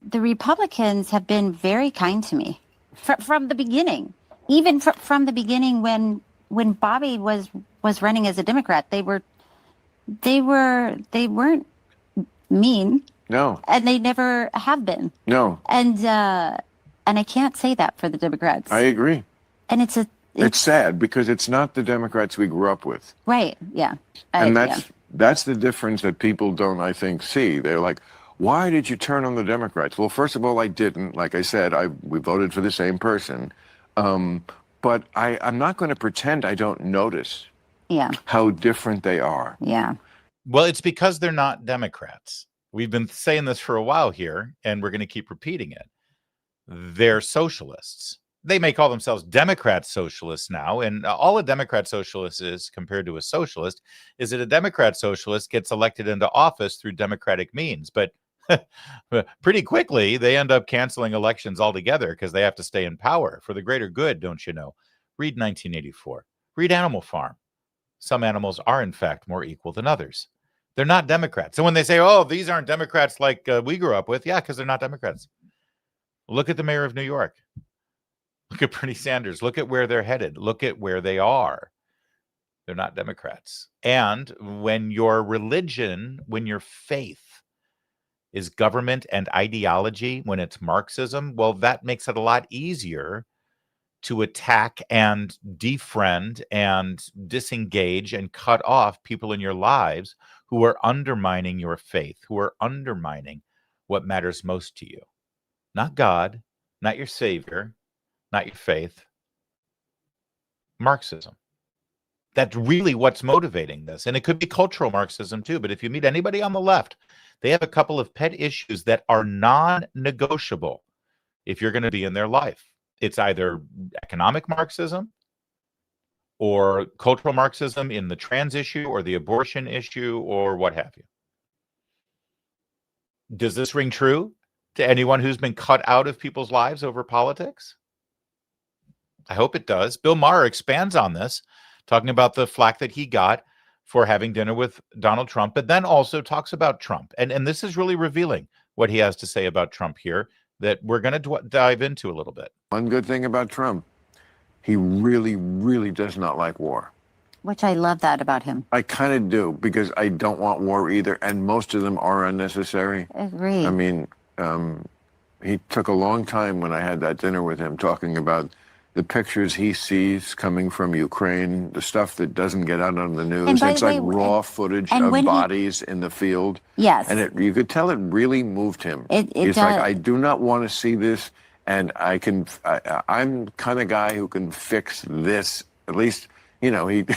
The Republicans have been very kind to me from the beginning. Even from the beginning, when Bobby was running as a Democrat, they weren't mean. No. And they never have been. No. And I can't say that for the Democrats. I agree. And it's sad because it's not the Democrats we grew up with. Right. Yeah. And that's the difference that people don't, I think, see. They're like, why did you turn on the Democrats? Well, first of all, I didn't. Like I said, we voted for the same person. but I'm not going to pretend I don't notice how different they are. Yeah. Well, it's because they're not Democrats. We've been saying this for a while here, and we're going to keep repeating it. They're socialists. They may call themselves Democrat socialists now, and all a Democrat socialist is compared to a socialist is that a Democrat socialist gets elected into office through democratic means. But pretty quickly, they end up canceling elections altogether because they have to stay in power for the greater good, don't you know? Read 1984. Read Animal Farm. Some animals are, in fact, more equal than others. They're not Democrats. So when they say, oh, these aren't Democrats like we grew up with, yeah, because they're not Democrats. Look at the mayor of New York. Look at Bernie Sanders. Look at where they're headed. Look at where they are. They're not Democrats. And when your religion, when your faith is government and ideology, when it's Marxism, well, that makes it a lot easier to attack and defriend and disengage and cut off people in your lives who are undermining your faith, who are undermining what matters most to you. Not God, not your Savior, not your faith. Marxism. That's really what's motivating this. And it could be cultural Marxism too. But if you meet anybody on the left, they have a couple of pet issues that are non-negotiable if you're going to be in their life. It's either economic Marxism or cultural Marxism in the trans issue or the abortion issue or what have you. Does this ring true to anyone who's been cut out of people's lives over politics? I hope it does. Bill Maher expands on this, talking about the flack that he got for having dinner with Donald Trump, but then also talks about Trump. And this is really revealing what he has to say about Trump here that we're going to dive into a little bit. One good thing about Trump, he really, really does not like war. Which I love that about him. I kind of do, because I don't want war either, and most of them are unnecessary. Agreed. I mean, he took a long time when I had that dinner with him talking about the pictures he sees coming from Ukraine, the stuff that doesn't get out on the news. It's like raw footage of bodies in the field. Yes. And you could tell it really moved him. He's like, I do not want to see this, and I'm the kind of guy who can fix this, at least. You know, he's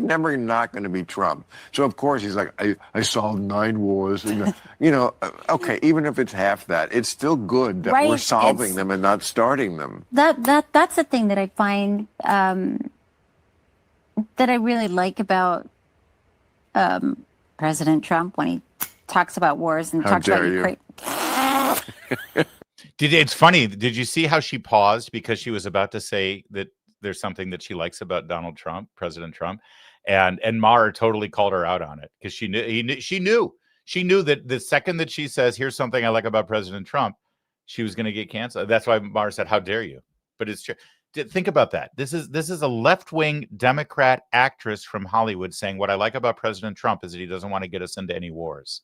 never not going to be Trump. So, of course, he's like, I solved 9 wars. And, you know, okay, even if it's half that, it's still good that we're solving them and not starting them. That's the thing that I find that I really like about President Trump when he talks about wars and talks about Ukraine. It's funny. Did you see how she paused because she was about to say that there's something that she likes about Donald Trump, President Trump, and Maher totally called her out on it because she knew that the second that she says, here's something I like about President Trump, she was going to get canceled. That's why Maher said, how dare you? But it's true. Think about that. This is a left-wing Democrat actress from Hollywood saying, what I like about President Trump is that he doesn't want to get us into any wars.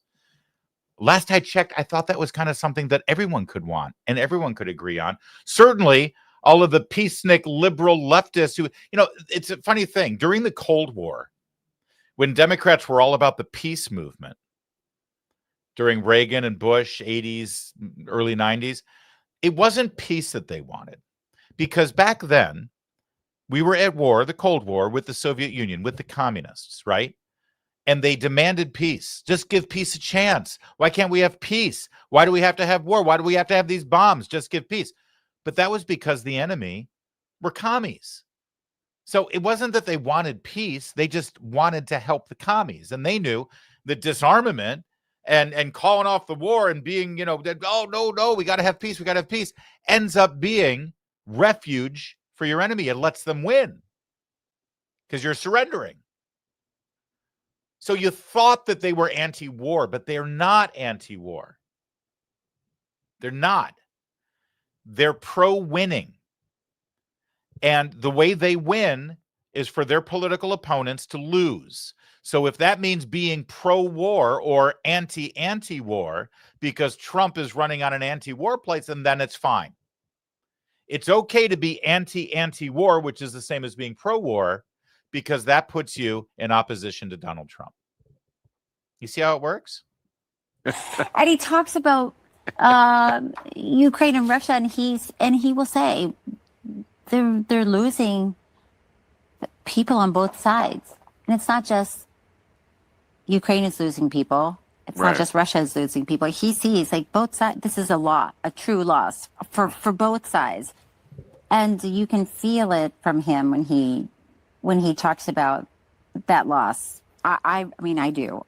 Last I checked, I thought that was kind of something that everyone could want and everyone could agree on. Certainly all of the peacenik liberal leftists who, you know, it's a funny thing. During the Cold War, when Democrats were all about the peace movement, during Reagan and Bush, 80s, early 90s, it wasn't peace that they wanted. Because back then, we were at war, the Cold War, with the Soviet Union, with the communists, right? And they demanded peace. Just give peace a chance. Why can't we have peace? Why do we have to have war? Why do we have to have these bombs? Just give peace. But that was because the enemy were commies. So it wasn't that they wanted peace. They just wanted to help the commies. And they knew that disarmament and calling off the war and being, you know, oh, no, we got to have peace. We got to have peace ends up being refuge for your enemy. It lets them win because you're surrendering. So you thought that they were anti-war, but they're not anti-war. They're not. They're pro-winning. And the way they win is for their political opponents to lose. So if that means being pro-war or anti-war because Trump is running on an anti-war place, then it's fine. It's okay to be anti-war, which is the same as being pro-war, because that puts you in opposition to Donald Trump. You see how it works? And he talks about Ukraine and Russia, and he will say they're losing people on both sides. And it's not just Ukraine is losing people. It's not just Russia is losing people. He sees like both sides. This is a true loss for both sides. And you can feel it from him when he talks about that loss. I mean, I do.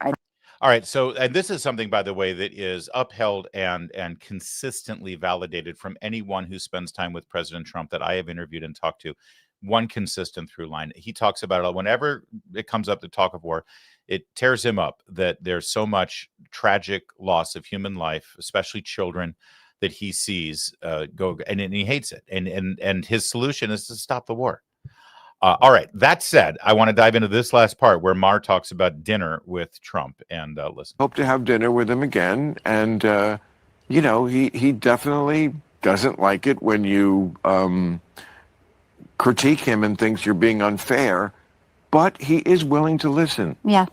All right. So, and this is something, by the way, that is upheld and consistently validated from anyone who spends time with President Trump that I have interviewed and talked to. One consistent through line. He talks about it whenever it comes up to talk of war. It tears him up that there's so much tragic loss of human life, especially children, that he sees go, and he hates it. And his solution is to stop the war. All right. That said, I want to dive into this last part where Mar talks about dinner with Trump. And listen. Hope to have dinner with him again. And, you know, he definitely doesn't like it when you critique him and thinks you're being unfair, but he is willing to listen. Yeah.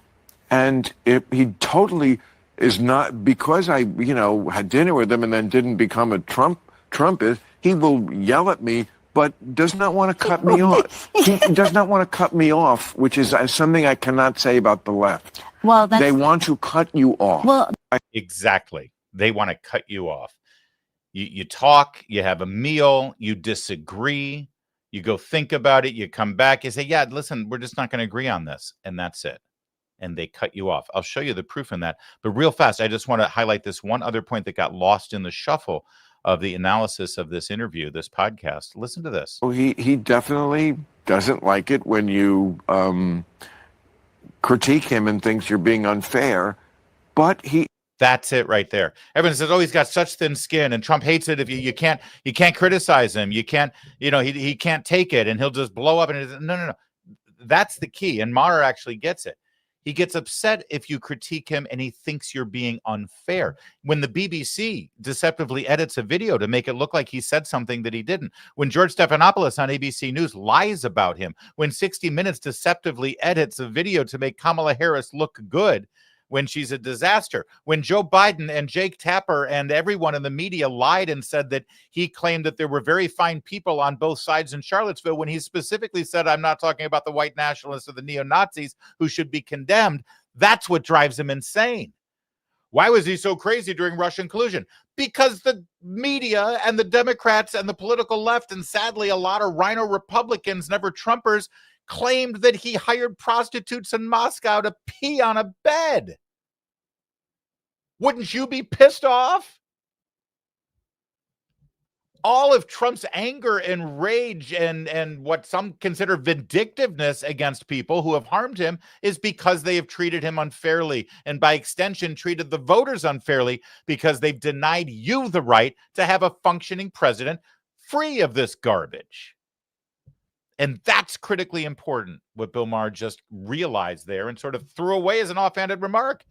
And if he totally is not, because I, you know, had dinner with him and then didn't become a Trumpist, he will yell at me, but does not want to cut me off. He does not want to cut me off, which is something I cannot say about the left. Well, they want to cut you off. Well, exactly. They want to cut you off. You talk, you have a meal, you disagree, you go think about it, you come back, you say, yeah, listen, we're just not going to agree on this. And that's it. And they cut you off. I'll show you the proof in that. But real fast, I just want to highlight this one other point that got lost in the shuffle of the analysis of this interview, this podcast. Listen to this. Well, he definitely doesn't like it when you critique him and thinks you're being unfair, but he... That's it right there. Everyone says, oh, he's got such thin skin, and Trump hates it if you can't criticize him. You can't, you know, he can't take it, and he'll just blow up. And no. That's the key. And Maher actually gets it. He gets upset if you critique him and he thinks you're being unfair. When the BBC deceptively edits a video to make it look like he said something that he didn't. When George Stephanopoulos on ABC News lies about him. When 60 Minutes deceptively edits a video to make Kamala Harris look good when she's a disaster. When Joe Biden and Jake Tapper and everyone in the media lied and said that he claimed that there were very fine people on both sides in Charlottesville, when he specifically said, I'm not talking about the white nationalists or the neo-Nazis who should be condemned. That's what drives him insane. Why was he so crazy during Russian collusion? Because the media and the Democrats and the political left, and sadly a lot of rhino Republicans, never Trumpers, claimed that he hired prostitutes in Moscow to pee on a bed. Wouldn't you be pissed off? All of Trump's anger and rage and what some consider vindictiveness against people who have harmed him is because they have treated him unfairly, and by extension treated the voters unfairly because they've denied you the right to have a functioning president free of this garbage. And that's critically important, what Bill Maher just realized there and sort of threw away as an offhanded remark.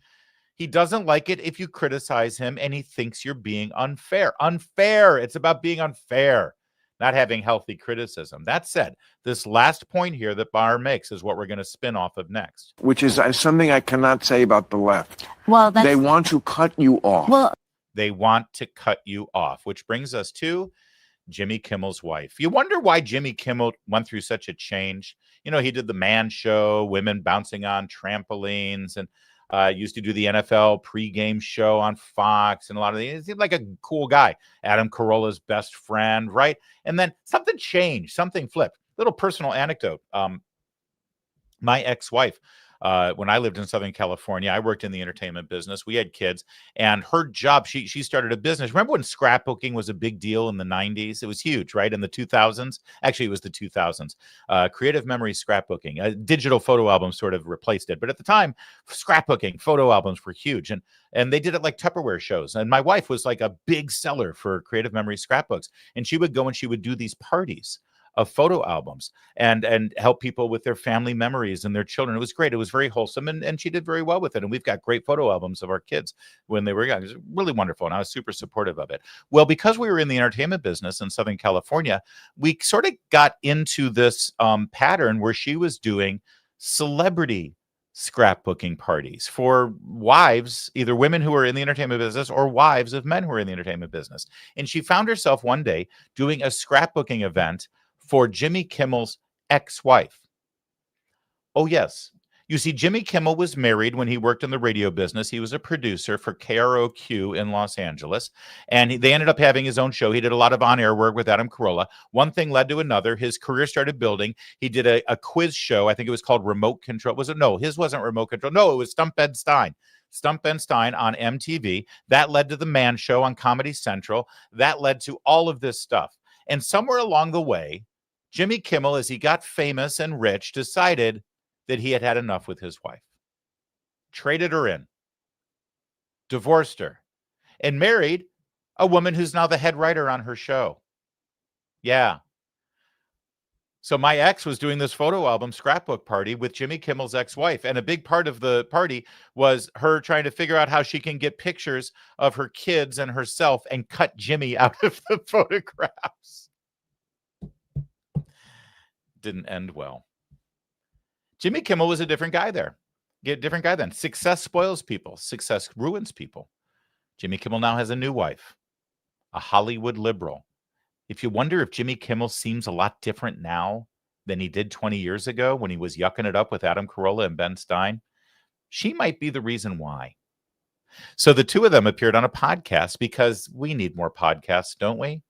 He doesn't like it if you criticize him and he thinks you're being unfair. Unfair. It's about being unfair, not having healthy criticism. That said, this last point here that Maher makes is what we're going to spin off of next. Which is something I cannot say about the left. Well, they want to cut you off. Well, they want to cut you off, which brings us to Jimmy Kimmel's wife. You wonder why Jimmy Kimmel went through such a change. You know, he did the Man Show, women bouncing on trampolines, and used to do the NFL pregame show on Fox and a lot of these. He seemed like a cool guy. Adam Carolla's best friend, right? And then something changed, something flipped. Little personal anecdote. My ex-wife, when I lived in Southern California, I worked in the entertainment business. We had kids, and her job, she started a business. Remember when scrapbooking was a big deal in the 90s? It was huge, right? In the 2000s. Actually, it was the 2000s. Creative memory scrapbooking. Digital photo albums sort of replaced it. But at the time, scrapbooking, photo albums were huge. And they did it like Tupperware shows. And my wife was like a big seller for creative memory scrapbooks. And she would go and she would do these parties of photo albums and help people with their family memories and their children. It was great. It was very wholesome, and she did very well with it. And we've got great photo albums of our kids when they were young. It was really wonderful, and I was super supportive of it. Well, because we were in the entertainment business in Southern California, we sort of got into this pattern where she was doing celebrity scrapbooking parties for wives, either women who are in the entertainment business or wives of men who are in the entertainment business. And she found herself one day doing a scrapbooking event for Jimmy Kimmel's ex-wife. Oh, yes. You see, Jimmy Kimmel was married when he worked in the radio business. He was a producer for KROQ in Los Angeles, and they ended up having his own show. He did a lot of on-air work with Adam Carolla. One thing led to another. His career started building. He did a quiz show. I think it was called Remote Control. Was it? No, his wasn't Remote Control. No, it was Stump Ben Stein. Stump Ben Stein on MTV. That led to The Man Show on Comedy Central. That led to all of this stuff. And somewhere along the way, Jimmy Kimmel, as he got famous and rich, decided that he had had enough with his wife, traded her in, divorced her, and married a woman who's now the head writer on her show. Yeah. So my ex was doing this photo album scrapbook party with Jimmy Kimmel's ex-wife, and a big part of the party was her trying to figure out how she can get pictures of her kids and herself and cut Jimmy out of the photographs. Didn't end well. Jimmy Kimmel was a different guy there. Different guy then. Success spoils people. Success ruins people. Jimmy Kimmel now has a new wife, a Hollywood liberal. If you wonder if Jimmy Kimmel seems a lot different now than he did 20 years ago when he was yucking it up with Adam Carolla and Ben Stein, she might be the reason why. So the two of them appeared on a podcast because we need more podcasts, don't we?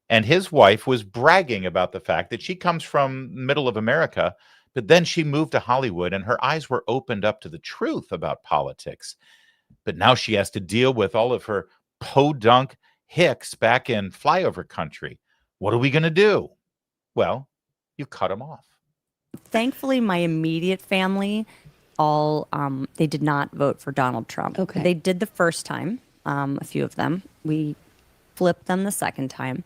And his wife was bragging about the fact that she comes from middle of America, but then she moved to Hollywood and her eyes were opened up to the truth about politics. But now she has to deal with all of her podunk hicks back in flyover country. What are we going to do? Well, you cut them off. Thankfully, my immediate family, they did not vote for Donald Trump. Okay. They did the first time, a few of them. We flipped them the second time.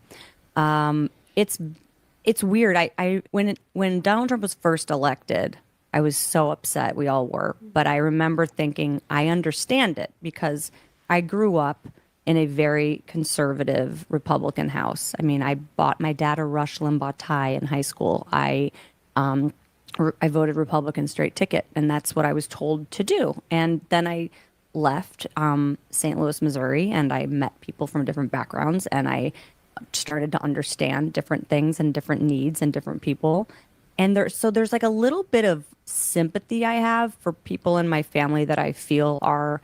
It's weird. When Donald Trump was first elected, I was so upset. We all were. But I remember thinking, I understand it because I grew up in a very conservative Republican house. I mean, I bought my dad a Rush Limbaugh tie in high school. I voted Republican straight ticket, and that's what I was told to do. And then I left St. Louis, Missouri, and I met people from different backgrounds, and I started to understand different things and different needs and different people. And there's like a little bit of sympathy I have for people in my family that I feel are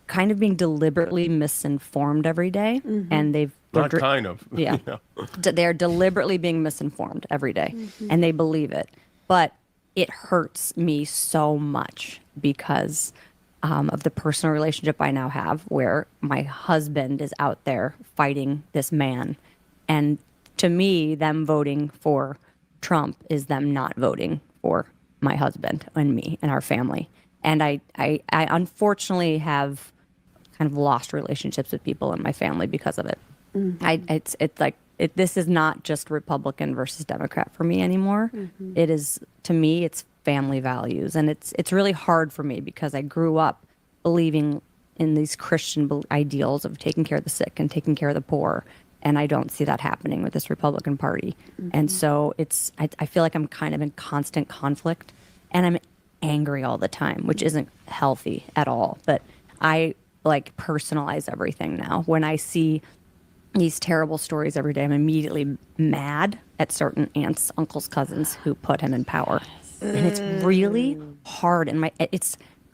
kind of being deliberately misinformed every day. Mm-hmm. And Yeah. They're deliberately being misinformed every day, Mm-hmm. and they believe it. But it hurts me so much because of the personal relationship I now have where my husband is out there fighting this man. And to me, them voting for Trump is them not voting for my husband and me and our family. And I unfortunately have kind of lost relationships with people in my family because of it. Mm-hmm. This is not just Republican versus Democrat for me anymore. Mm-hmm. It is, to me, it's family values. And it's really hard for me because I grew up believing in these Christian ideals of taking care of the sick and taking care of the poor. And I don't see that happening with this Republican Party. Mm-hmm. And so I feel like I'm kind of in constant conflict and I'm angry all the time, which isn't healthy at all. But I personalize everything now. When I see these terrible stories every day, I'm immediately mad at certain aunts, uncles, cousins who put him in power. And it's really hard. And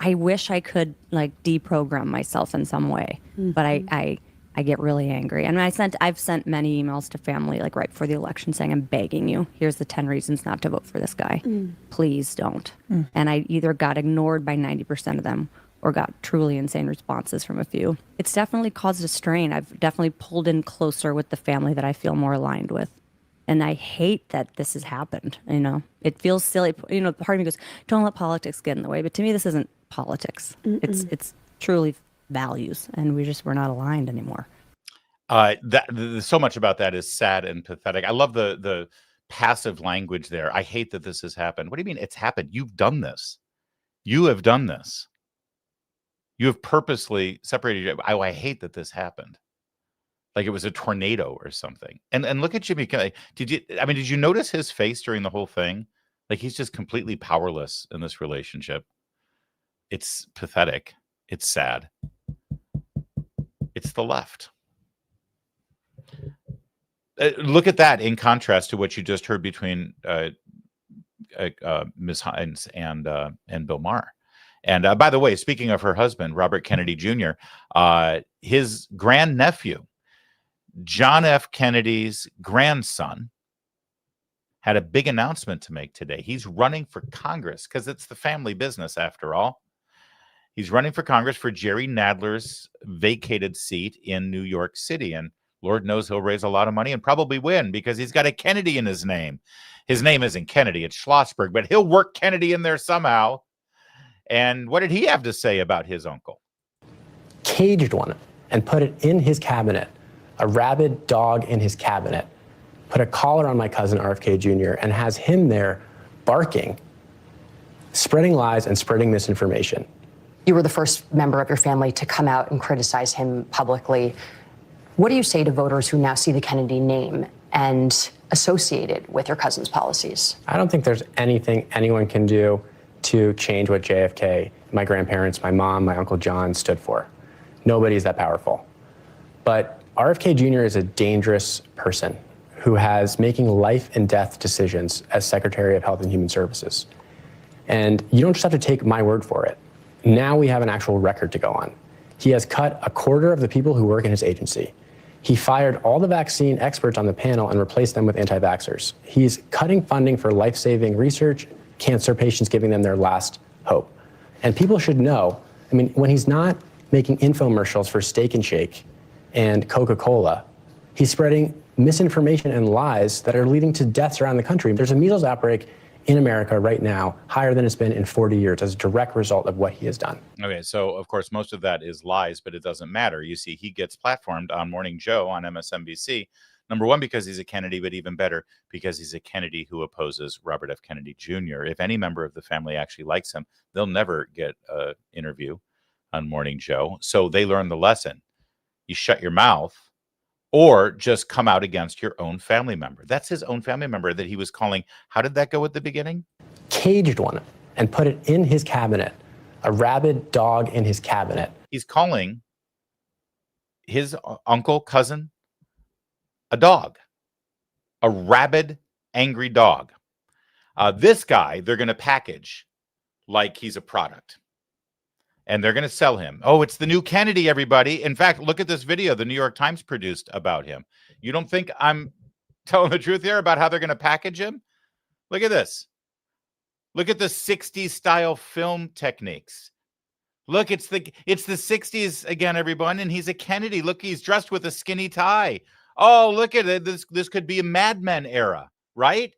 I wish I could deprogram myself in some way, mm-hmm. but I get really angry. And I've sent many emails to family right before the election saying, I'm begging you, here's the 10 reasons not to vote for this guy. Mm. Please don't. Mm. And I either got ignored by 90% of them or got truly insane responses from a few. It's definitely caused a strain. I've definitely pulled in closer with the family that I feel more aligned with. And I hate that this has happened. It feels silly. Part of me goes, don't let politics get in the way. But to me, this isn't politics. Mm-mm. It's truly values, and we're not aligned anymore. So much about that is sad and pathetic. I love the passive language there. I hate that this has happened. What do you mean it's happened? You've done this. You have done this. You have purposely separated. I hate that this happened. Like it was a tornado or something. And look at Jimmy. Did you notice his face during the whole thing? Like he's just completely powerless in this relationship. It's pathetic. It's sad. It's the left. Look at that in contrast to what you just heard between Ms. Hines and Bill Maher. And by the way, speaking of her husband, Robert Kennedy Jr., his grandnephew, John F. Kennedy's grandson, had a big announcement to make today. He's running for Congress because it's the family business after all. He's running for Congress for Jerry Nadler's vacated seat in New York City. And Lord knows he'll raise a lot of money and probably win because he's got a Kennedy in his name. His name isn't Kennedy, it's Schlossberg, but he'll work Kennedy in there somehow. And what did he have to say about his uncle? Caged one and put it in his cabinet, a rabid dog in his cabinet, put a collar on my cousin RFK Jr. and has him there barking, spreading lies and spreading misinformation. You were the first member of your family to come out and criticize him publicly. What do you say to voters who now see the Kennedy name and associate it with your cousin's policies? I don't think there's anything anyone can do to change what JFK, my grandparents, my mom, my Uncle John stood for. Nobody's that powerful. But RFK Jr. is a dangerous person who has making life and death decisions as Secretary of Health and Human Services. And you don't just have to take my word for it. Now we have an actual record to go on. He has cut a quarter of the people who work in his agency. He fired all the vaccine experts on the panel and replaced them with anti-vaxxers. He's cutting funding for life-saving research, cancer patients, giving them their last hope. And people should know, I mean, when he's not making infomercials for Steak and Shake and Coca-Cola, he's spreading misinformation and lies that are leading to deaths around the country. There's a measles outbreak in America right now, higher than it's been in 40 years as a direct result of what he has done. Okay, so of course, most of that is lies, but it doesn't matter. You see, he gets platformed on Morning Joe on MSNBC, number one, because he's a Kennedy, but even better, because he's a Kennedy who opposes Robert F. Kennedy Jr. If any member of the family actually likes him, they'll never get an interview on Morning Joe. So they learn the lesson. You shut your mouth or just come out against your own family member. That's his own family member that he was calling. How did that go at the beginning? Caged one and put it in his cabinet, a rabid dog in his cabinet. He's calling his uncle, cousin, a dog, a rabid, angry dog. This guy, they're going to package like he's a product. And they're going to sell him. Oh, it's the new Kennedy, everybody. In fact, look at this video the New York Times produced about him. You don't think I'm telling the truth here about how they're going to package him? Look at this. Look at the 60s style film techniques. Look, it's the 60s again, everyone, and he's a Kennedy. Look, he's dressed with a skinny tie. Oh, look at it. This could be a Mad Men era, right?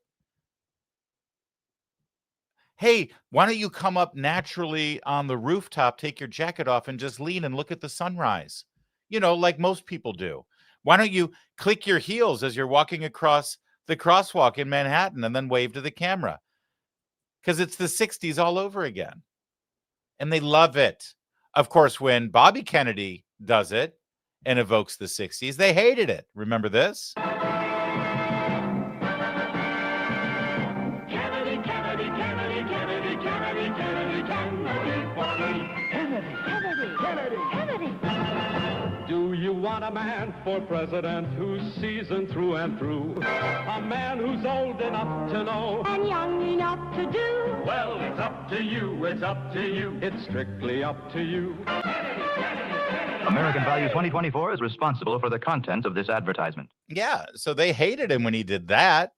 Hey, why don't you come up naturally on the rooftop, take your jacket off, and just lean and look at the sunrise? You know, like most people do. Why don't you click your heels as you're walking across the crosswalk in Manhattan and then wave to the camera? Because it's the 60s all over again. And they love it. Of course, when Bobby Kennedy does it and evokes the 60s, they hated it. Remember this? Do you want a man for president who's seasoned through and through? A man who's old enough to know And young enough to do. Well, it's up to you, it's up to you. It's strictly up to you. American Value 2024 is responsible for the content of this advertisement. Yeah, so they hated him when he did that.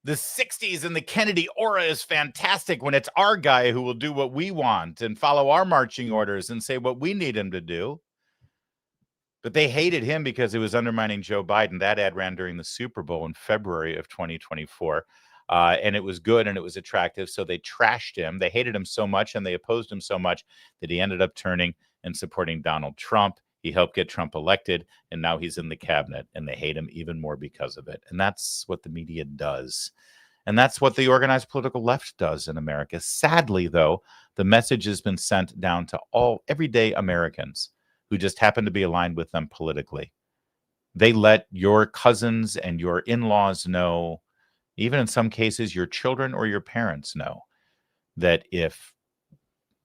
The 60s and the Kennedy aura is fantastic when it's our guy who will do what we want and follow our marching orders and say what we need him to do. But they hated him because it was undermining Joe Biden. That ad ran during the Super Bowl in February of 2024. And it was good and it was attractive. So they trashed him. They hated him so much and they opposed him so much that he ended up turning and supporting Donald Trump. He helped get Trump elected, and now he's in the cabinet, and they hate him even more because of it. And that's what the media does. And that's what the organized political left does in America. Sadly, though, the message has been sent down to all everyday Americans who just happen to be aligned with them politically. They let your cousins and your in-laws know, even in some cases, your children or your parents know, that if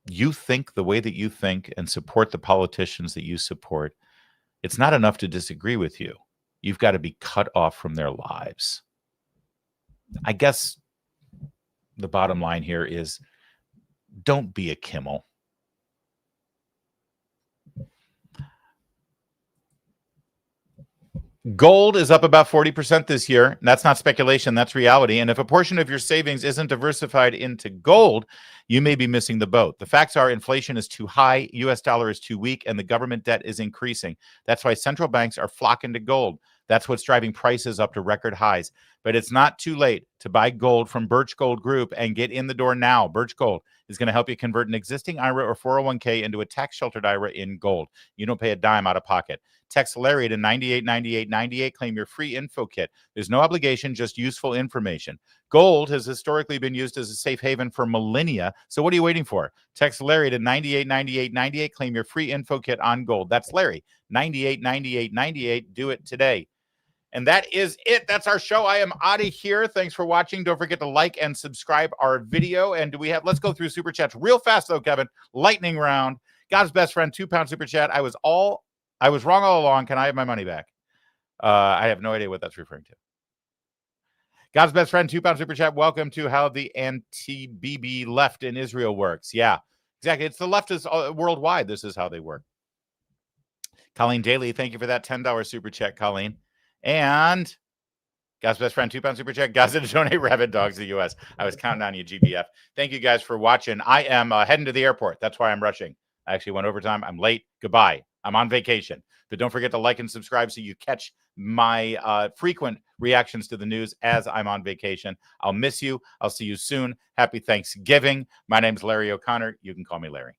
you think the way that you think and support the politicians that you support, it's not enough to disagree with you. you've got to be cut off from their lives. I guess the bottom line here is don't be a Kimmel. Gold is up about 40% this year. That's not speculation, that's reality. And if a portion of your savings isn't diversified into gold, you may be missing the boat. The facts are inflation is too high, US dollar is too weak, and the government debt is increasing. That's why central banks are flocking to gold. That's what's driving prices up to record highs. But it's not too late to buy gold from Birch Gold Group and get in the door now. Birch Gold is going to help you convert an existing IRA or 401k into a tax-sheltered IRA in gold. You don't pay a dime out of pocket. Text Larry to 989898. Claim your free info kit. There's no obligation, just useful information. Gold has historically been used as a safe haven for millennia. So what are you waiting for? Text Larry to 989898. Claim your free info kit on gold. That's Larry, 989898. Do it today. And that is it. That's our show. I am out of here. Thanks for watching. Don't forget to like and subscribe our video. And let's go through super chats real fast though, Kevin. Lightning round. God's best friend, £2 super chat. I was wrong all along. Can I have my money back? I have no idea what that's referring to. God's best friend, £2 super chat. Welcome to how the anti-BB left in Israel works. Yeah, exactly. It's the leftists worldwide. This is how they work. Colleen Daly, thank you for that $10 super chat, Colleen. And God's best friend, £2 super chat. Gaza to donate rabid dogs to the U.S. I was counting on you, GBF. Thank you guys for watching. I am heading to the airport. That's why I'm rushing. I actually went overtime. I'm late. Goodbye. I'm on vacation. But don't forget to like and subscribe so you catch my frequent reactions to the news as I'm on vacation. I'll miss you. I'll see you soon. Happy Thanksgiving. My name's Larry O'Connor. You can call me Larry.